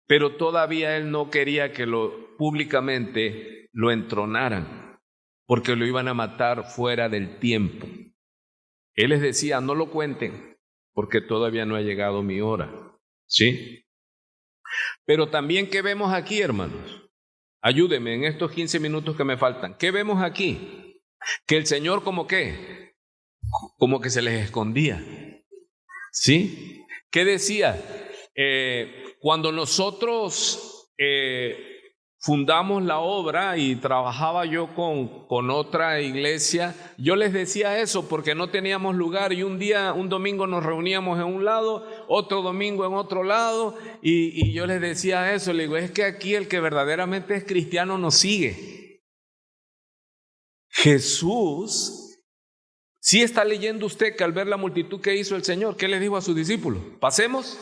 pero todavía él no quería que públicamente lo entronaran, porque lo iban a matar fuera del tiempo. Él les decía: no lo cuenten, porque todavía no ha llegado mi hora. ¿Sí? Pero también, ¿qué vemos aquí, hermanos? Ayúdenme en estos 15 minutos que me faltan. ¿Qué vemos aquí? Que el Señor, ¿como qué? Como que se les escondía. ¿Sí? ¿Qué decía? Cuando nosotros fundamos la obra y trabajaba yo con otra iglesia, yo les decía eso porque no teníamos lugar, y un domingo nos reuníamos en un lado, otro domingo en otro lado, y yo les decía eso. Le digo: es que aquí el que verdaderamente es cristiano nos sigue. Jesús, sí está leyendo usted que al ver la multitud que hizo el Señor, ¿qué les dijo a sus discípulos? Pasemos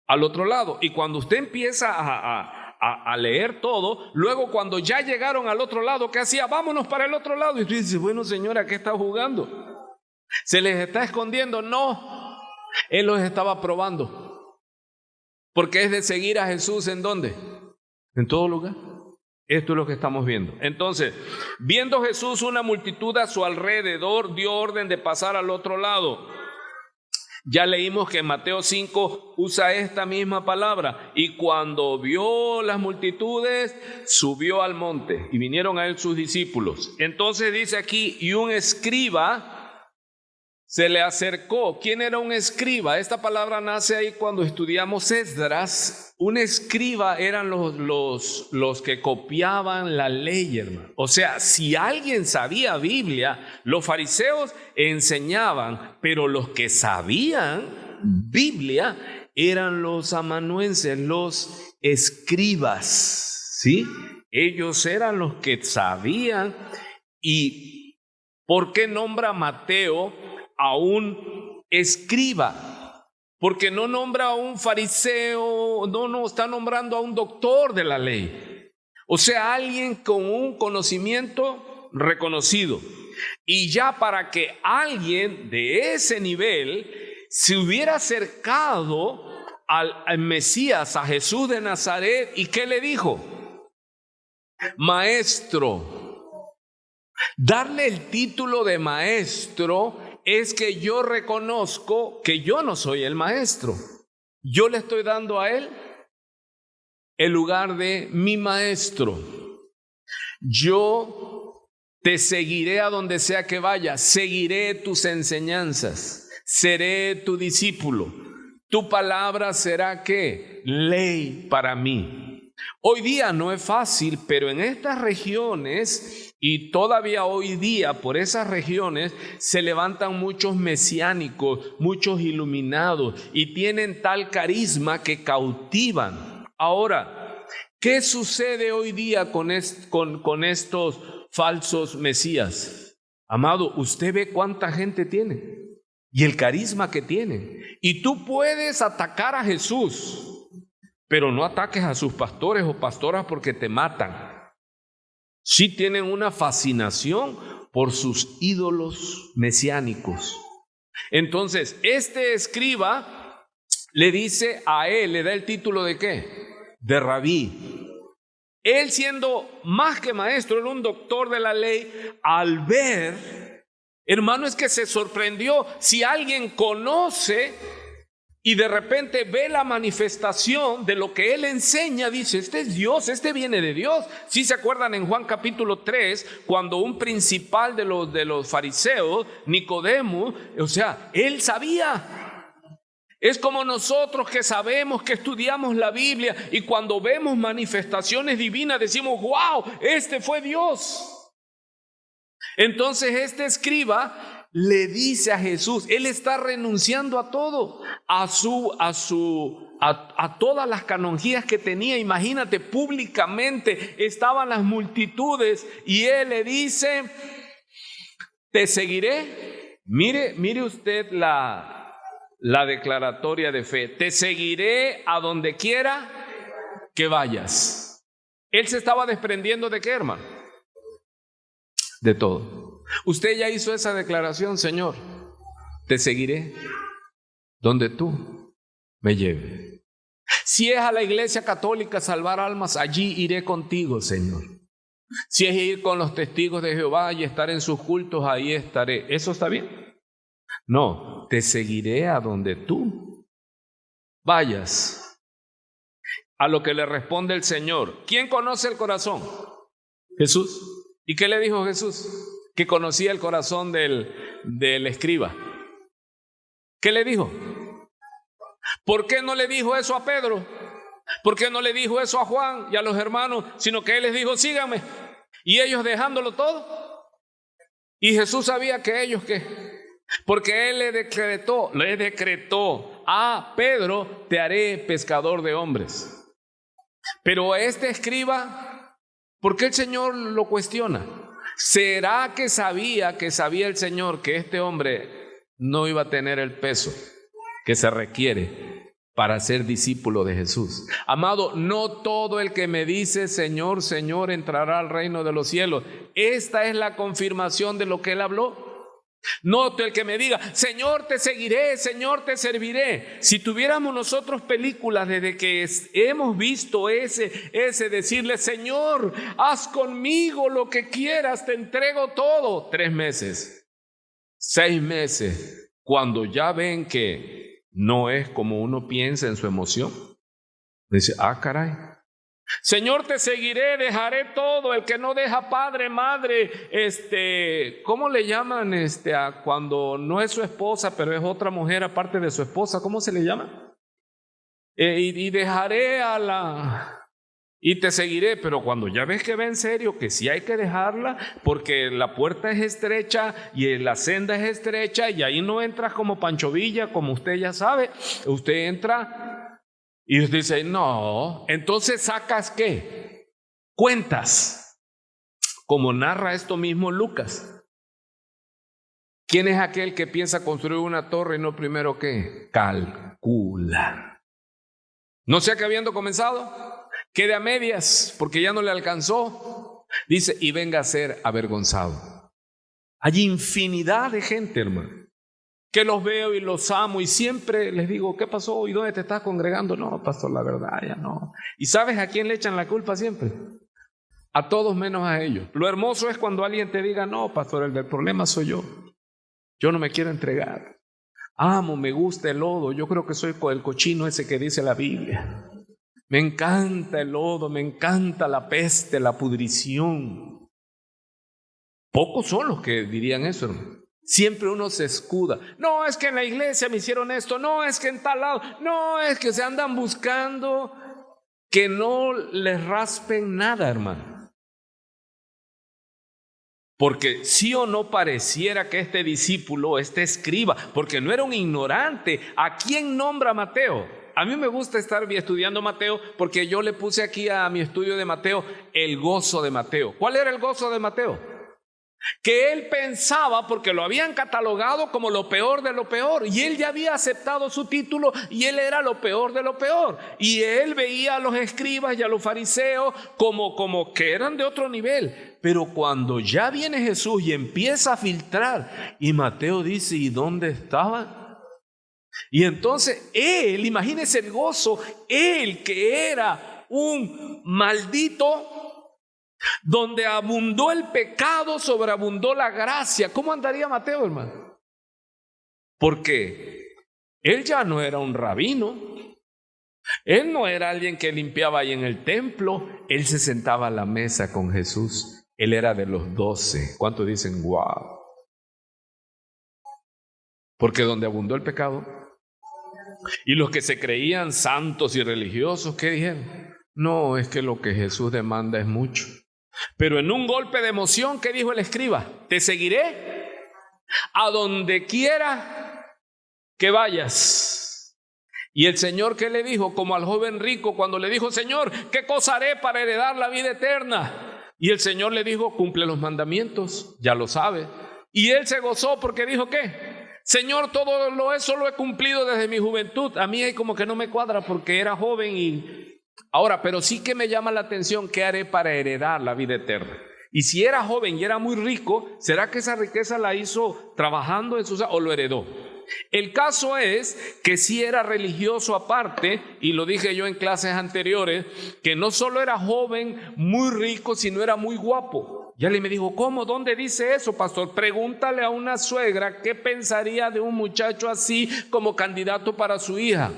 al otro lado. Y cuando usted empieza a leer todo, luego cuando ya llegaron al otro lado, ¿qué hacía? Vámonos para el otro lado. Y usted dice: bueno, señora, ¿qué está jugando? ¿Se les está escondiendo? No, él los estaba probando, porque es de seguir a Jesús. ¿En dónde? En todo lugar. Esto es lo que estamos viendo. Entonces, viendo Jesús una multitud a su alrededor, dio orden de pasar al otro lado. Ya leímos que en Mateo 5 usa esta misma palabra: y cuando vio las multitudes, subió al monte, y vinieron a él sus discípulos. Entonces dice aquí: y un escriba se le acercó. ¿Quién era un escriba? Esta palabra nace ahí cuando estudiamos Esdras. Un escriba eran los que copiaban la ley, hermano. O sea, si alguien sabía Biblia, los fariseos enseñaban, pero los que sabían Biblia eran los amanuenses, los escribas, ¿sí? Ellos eran los que sabían. ¿Y por qué nombra Mateo a un escriba? Porque no nombra a un fariseo, no está nombrando a un doctor de la ley. O sea, alguien con un conocimiento reconocido. Y ya para que alguien de ese nivel se hubiera acercado al Mesías, a Jesús de Nazaret, ¿y qué le dijo? Maestro. Darle el título de maestro es que yo reconozco que yo no soy el maestro. Yo le estoy dando a él el lugar de mi maestro. Yo te seguiré a donde sea que vayas, seguiré tus enseñanzas, seré tu discípulo. Tu palabra será ¿qué? Ley para mí. Hoy día no es fácil, pero en estas regiones, y todavía hoy día por esas regiones, se levantan muchos mesiánicos, muchos iluminados, y tienen tal carisma que cautivan. Ahora, ¿qué sucede hoy día con estos falsos mesías? Amado, usted ve cuánta gente tiene y el carisma que tienen. Y tú puedes atacar a Jesús, pero no ataques a sus pastores o pastoras porque te matan. Sí tienen una fascinación por sus ídolos mesiánicos. Entonces, este escriba le dice a él, le da el título de ¿qué? De rabí. Él, siendo más que maestro, era un doctor de la ley. Al ver, hermano, es que se sorprendió. Si alguien conoce y de repente ve la manifestación de lo que él enseña, dice: este es Dios, este viene de Dios. Si se acuerdan en Juan capítulo 3, cuando un principal de los fariseos, Nicodemo, o sea, él sabía. Es como nosotros que sabemos, que estudiamos la Biblia, y cuando vemos manifestaciones divinas decimos: wow, este fue Dios. Entonces este escriba le dice a Jesús, él está renunciando a todo, a todas las canonjías que tenía. Imagínate, públicamente estaban las multitudes y él le dice, te seguiré. Mire usted la declaratoria de fe, te seguiré a donde quiera que vayas. Él se estaba desprendiendo ¿de qué, hermano? De todo. Usted ya hizo esa declaración, Señor, te seguiré donde tú me lleves. Si es a la iglesia católica salvar almas, allí iré contigo, Señor. Si es ir con los testigos de Jehová y estar en sus cultos, ahí estaré. ¿Eso está bien? No, te seguiré a donde tú vayas. A lo que le responde el Señor. ¿Quién conoce el corazón? Jesús. ¿Y qué le dijo Jesús? Que conocía el corazón del escriba. ¿Qué le dijo? ¿Por qué no le dijo eso a Pedro? ¿Por qué no le dijo eso a Juan y a los hermanos? Sino que él les dijo, síganme. Y ellos dejándolo todo. Y Jesús sabía que ellos ¿qué? Porque él le decretó a Pedro, te haré pescador de hombres. Pero a este escriba, ¿por qué el Señor lo cuestiona? ¿Será que sabía el Señor que este hombre no iba a tener el peso que se requiere para ser discípulo de Jesús? Amado, no todo el que me dice Señor, Señor entrará al reino de los cielos. Esta es la confirmación de lo que él habló. No todo el que me diga Señor te seguiré, Señor te serviré. Si tuviéramos nosotros películas desde que hemos visto ese decirle Señor, haz conmigo lo que quieras, te entrego todo. 3 meses, 6 meses, cuando ya ven que no es como uno piensa en su emoción, dice, caray, Señor te seguiré, dejaré todo. El que no deja padre, madre, ¿cómo le llaman a cuando no es su esposa, pero es otra mujer aparte de su esposa? ¿Cómo se le llama? Y dejaré y te seguiré, pero cuando ya ves que va en serio, que sí hay que dejarla, porque la puerta es estrecha y la senda es estrecha y ahí no entras como Pancho Villa, como usted ya sabe, usted entra y usted dice, no, entonces sacas ¿qué? Cuentas, como narra esto mismo Lucas. ¿Quién es aquel que piensa construir una torre y no primero qué? Calcula. No sea que habiendo comenzado, quede a medias porque ya no le alcanzó. Dice, y venga a ser avergonzado. Hay infinidad de gente, hermano, que los veo y los amo y siempre les digo, ¿qué pasó? ¿Y dónde te estás congregando? No, pastor, la verdad, ya no. ¿Y sabes a quién le echan la culpa siempre? A todos menos a ellos. Lo hermoso es cuando alguien te diga, no, pastor, el del problema soy yo. Yo no me quiero entregar. Amo, me gusta el lodo. Yo creo que soy el cochino ese que dice la Biblia. Me encanta el lodo, me encanta la peste, la pudrición. Pocos son los que dirían eso, hermano. Siempre uno se escuda. No, es que en la iglesia me hicieron esto. No, es que en tal lado. No, es que se andan buscando que no les raspen nada, hermano. Porque sí o no pareciera que este discípulo, este escriba, porque no era un ignorante. ¿A quién nombra Mateo? A mí me gusta estar estudiando Mateo porque yo le puse aquí a mi estudio de Mateo el gozo de Mateo. ¿Cuál era el gozo de Mateo? Que él pensaba, porque lo habían catalogado como lo peor de lo peor, y él ya había aceptado su título y él era lo peor de lo peor, y él veía a los escribas y a los fariseos como que eran de otro nivel. Pero cuando ya viene Jesús y empieza a filtrar, y Mateo dice, ¿y dónde estaban? Y entonces él, imagínese el gozo, él que era un maldito, donde abundó el pecado, sobreabundó la gracia. ¿Cómo andaría Mateo, hermano? Porque él ya no era un rabino, él no era alguien que limpiaba ahí en el templo, él se sentaba a la mesa con Jesús, él era de los 12. ¿Cuántos dicen wow? Porque donde abundó el pecado, y los que se creían santos y religiosos, ¿qué dijeron? No, es que lo que Jesús demanda es mucho. Pero en un golpe de emoción, ¿qué dijo el escriba? ¿Te seguiré? a donde quiera que vayas. Y el Señor, ¿qué le dijo? Como al joven rico cuando le dijo: Señor, ¿qué cosa haré para heredar la vida eterna? Y el Señor le dijo: cumple los mandamientos, ya lo sabe. Y él se gozó porque dijo: ¿qué? Señor, todo eso lo he cumplido desde mi juventud. A mí como que no me cuadra porque era joven y ahora, pero sí que me llama la atención: ¿qué haré para heredar la vida eterna? Y si era joven y era muy rico, ¿será que esa riqueza la hizo trabajando en o lo heredó? El caso es que sí era religioso aparte, y lo dije yo en clases anteriores, que no solo era joven, muy rico, sino era muy guapo. Ya le me dijo: ¿cómo? ¿Dónde dice eso, pastor? Pregúntale a una suegra qué pensaría de un muchacho así como candidato para su hija.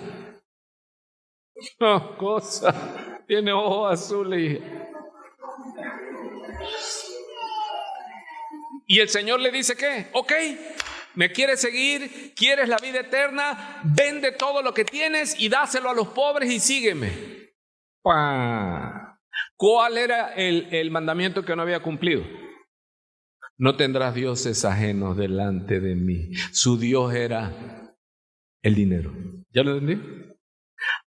No, cosa, tiene ojos azules. Y el Señor le dice: ¿qué? Ok, ¿me quieres seguir? ¿Quieres la vida eterna? Vende todo lo que tienes y dáselo a los pobres y sígueme. ¿Cuál era el mandamiento que no había cumplido? No tendrás dioses ajenos delante de mí. Su Dios era el dinero. ¿Ya lo entendí?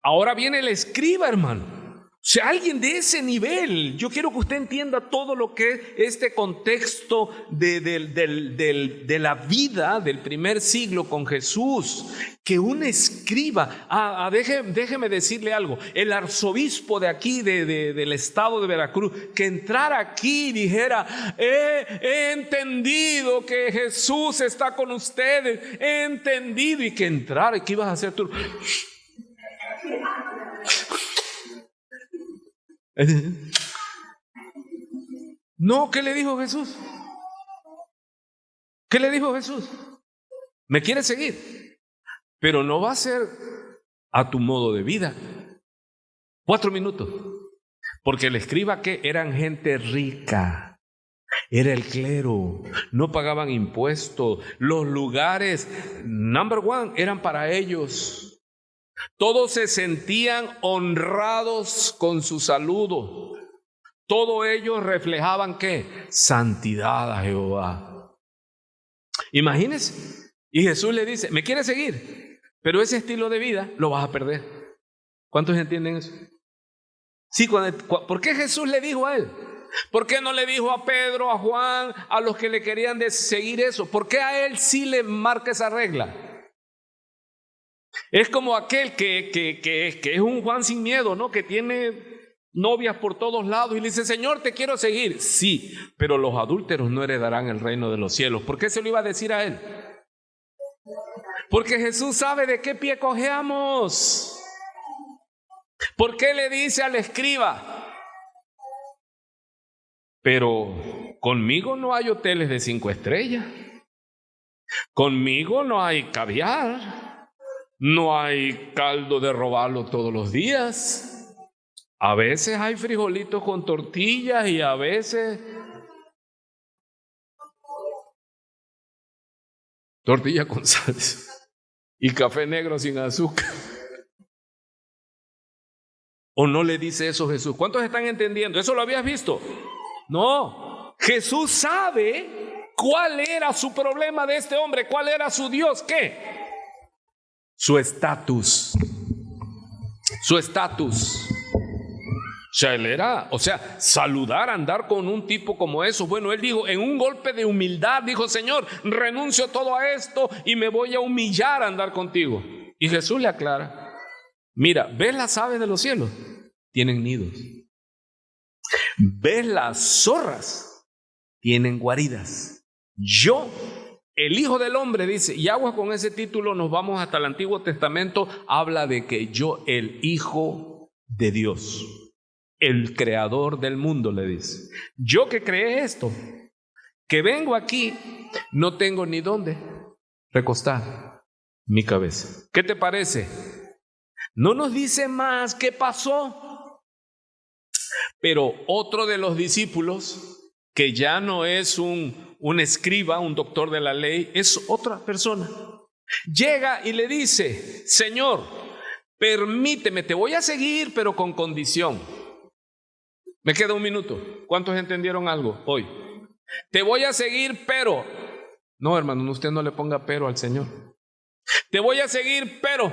Ahora viene el escriba, hermano. O sea, alguien de ese nivel. Yo quiero que usted entienda todo lo que es este contexto de la vida del primer siglo con Jesús. Que un escriba, déjeme decirle algo, el arzobispo de aquí, del estado de Veracruz, que entrara aquí y dijera: he entendido que Jesús está con ustedes, he entendido, y que entrara, y que ibas a hacer tú. No, ¿qué le dijo Jesús? ¿Qué le dijo Jesús? ¿Me quieres seguir? Pero no va a ser a tu modo de vida. 4 minutos. Porque el escriba, que eran gente rica, era el clero, no pagaban impuestos, los lugares number one eran para ellos. Todos se sentían honrados con su saludo. Todos ellos reflejaban ¿qué? Santidad a Jehová. Imagínense. Y Jesús le dice: ¿me quieres seguir? Pero ese estilo de vida lo vas a perder. ¿Cuántos entienden eso? Sí, ¿por qué Jesús le dijo a él? ¿Por qué no le dijo a Pedro, a Juan, a los que le querían seguir eso? ¿Por qué a él sí le marca esa regla? Es como aquel que es un Juan sin miedo, ¿no? Que tiene novias por todos lados y le dice: Señor, te quiero seguir. Sí, pero los adúlteros no heredarán el reino de los cielos. ¿Por qué se lo iba a decir a él? Porque Jesús sabe de qué pie cojeamos. ¿Por qué le dice al escriba? Pero conmigo no hay hoteles de 5 estrellas. Conmigo no hay caviar. No hay caldo de robalo todos los días. A veces hay frijolitos con tortillas y a veces tortilla con salsa y café negro sin azúcar. ¿O no le dice eso Jesús? ¿Cuántos están entendiendo? ¿Eso lo habías visto? No. Jesús sabe cuál era su problema de este hombre, cuál era su Dios. ¿Qué? Su estatus. Su estatus. O sea, saludar, andar con un tipo como eso. Bueno, él dijo, en un golpe de humildad, dijo: Señor, renuncio todo a esto y me voy a humillar a andar contigo. Y Jesús le aclara: mira, ¿ves las aves de los cielos? Tienen nidos. ¿Ves las zorras? Tienen guaridas. Yo, el Hijo del Hombre, dice, y agua con ese título nos vamos hasta el Antiguo Testamento, habla de que yo, el Hijo de Dios, el Creador del mundo, le dice, yo que creé esto, que vengo aquí, no tengo ni dónde recostar mi cabeza. ¿Qué te parece? No nos dice más qué pasó, pero otro de los discípulos, que ya no es un escriba, un doctor de la ley, es otra persona, llega y le dice: Señor, permíteme, te voy a seguir, pero con condición. Me queda un minuto. ¿Cuántos entendieron algo hoy? Te voy a seguir, pero No, hermano, usted no le ponga pero al Señor. Te voy a seguir, pero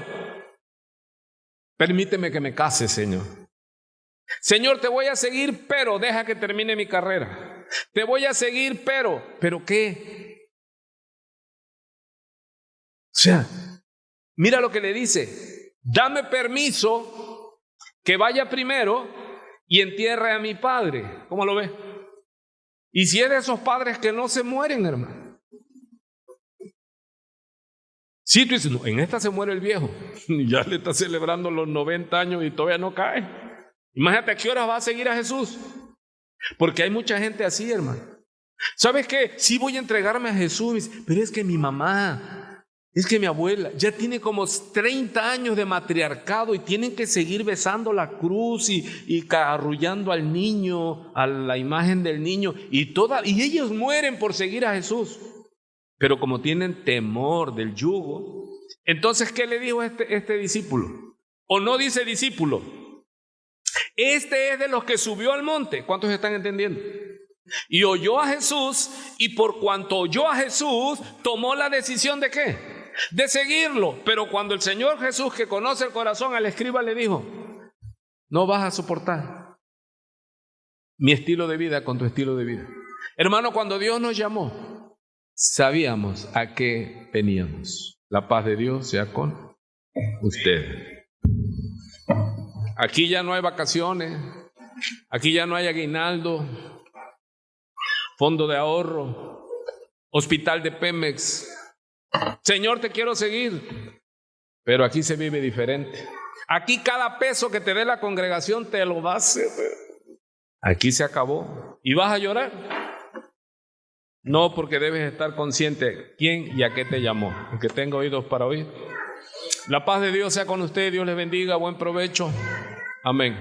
permíteme que me case, Señor. Señor, te voy a seguir, pero deja que termine mi carrera. Te voy a seguir, ¿pero qué? O sea, mira lo que le dice. Dame permiso que vaya primero y entierre a mi padre. ¿Cómo lo ves? Y si es de esos padres que no se mueren, hermano. Si tú dices, no, en esta se muere el viejo, ya le está celebrando los 90 años y todavía no cae. Imagínate a qué horas va a seguir a Jesús. Porque hay mucha gente así, hermano. ¿Sabes qué? Sí voy a entregarme a Jesús, pero es que mi mamá, es que mi abuela, ya tiene como 30 años de matriarcado y tienen que seguir besando la cruz y arrullando al niño, a la imagen del niño, y ellos mueren por seguir a Jesús. Pero como tienen temor del yugo, entonces, ¿qué le dijo este discípulo? ¿O no dice discípulo? Este es de los que subió al monte. ¿Cuántos están entendiendo? Y oyó a Jesús, y por cuanto oyó a Jesús, tomó la decisión ¿de qué? De seguirlo. Pero cuando el Señor Jesús, que conoce el corazón, al escriba le dijo, no vas a soportar mi estilo de vida con tu estilo de vida. Hermano, cuando Dios nos llamó, sabíamos a qué veníamos. La paz de Dios sea con ustedes. Aquí ya no hay vacaciones, aquí ya no hay aguinaldo, fondo de ahorro, hospital de Pemex. Señor, te quiero seguir, pero aquí se vive diferente. Aquí cada peso que te dé la congregación te lo va a hacer. Aquí se acabó. ¿Y vas a llorar? No, porque debes estar consciente quién y a qué te llamó. El que tenga oídos para oír. La paz de Dios sea con usted. Dios les bendiga. Buen provecho. Amén.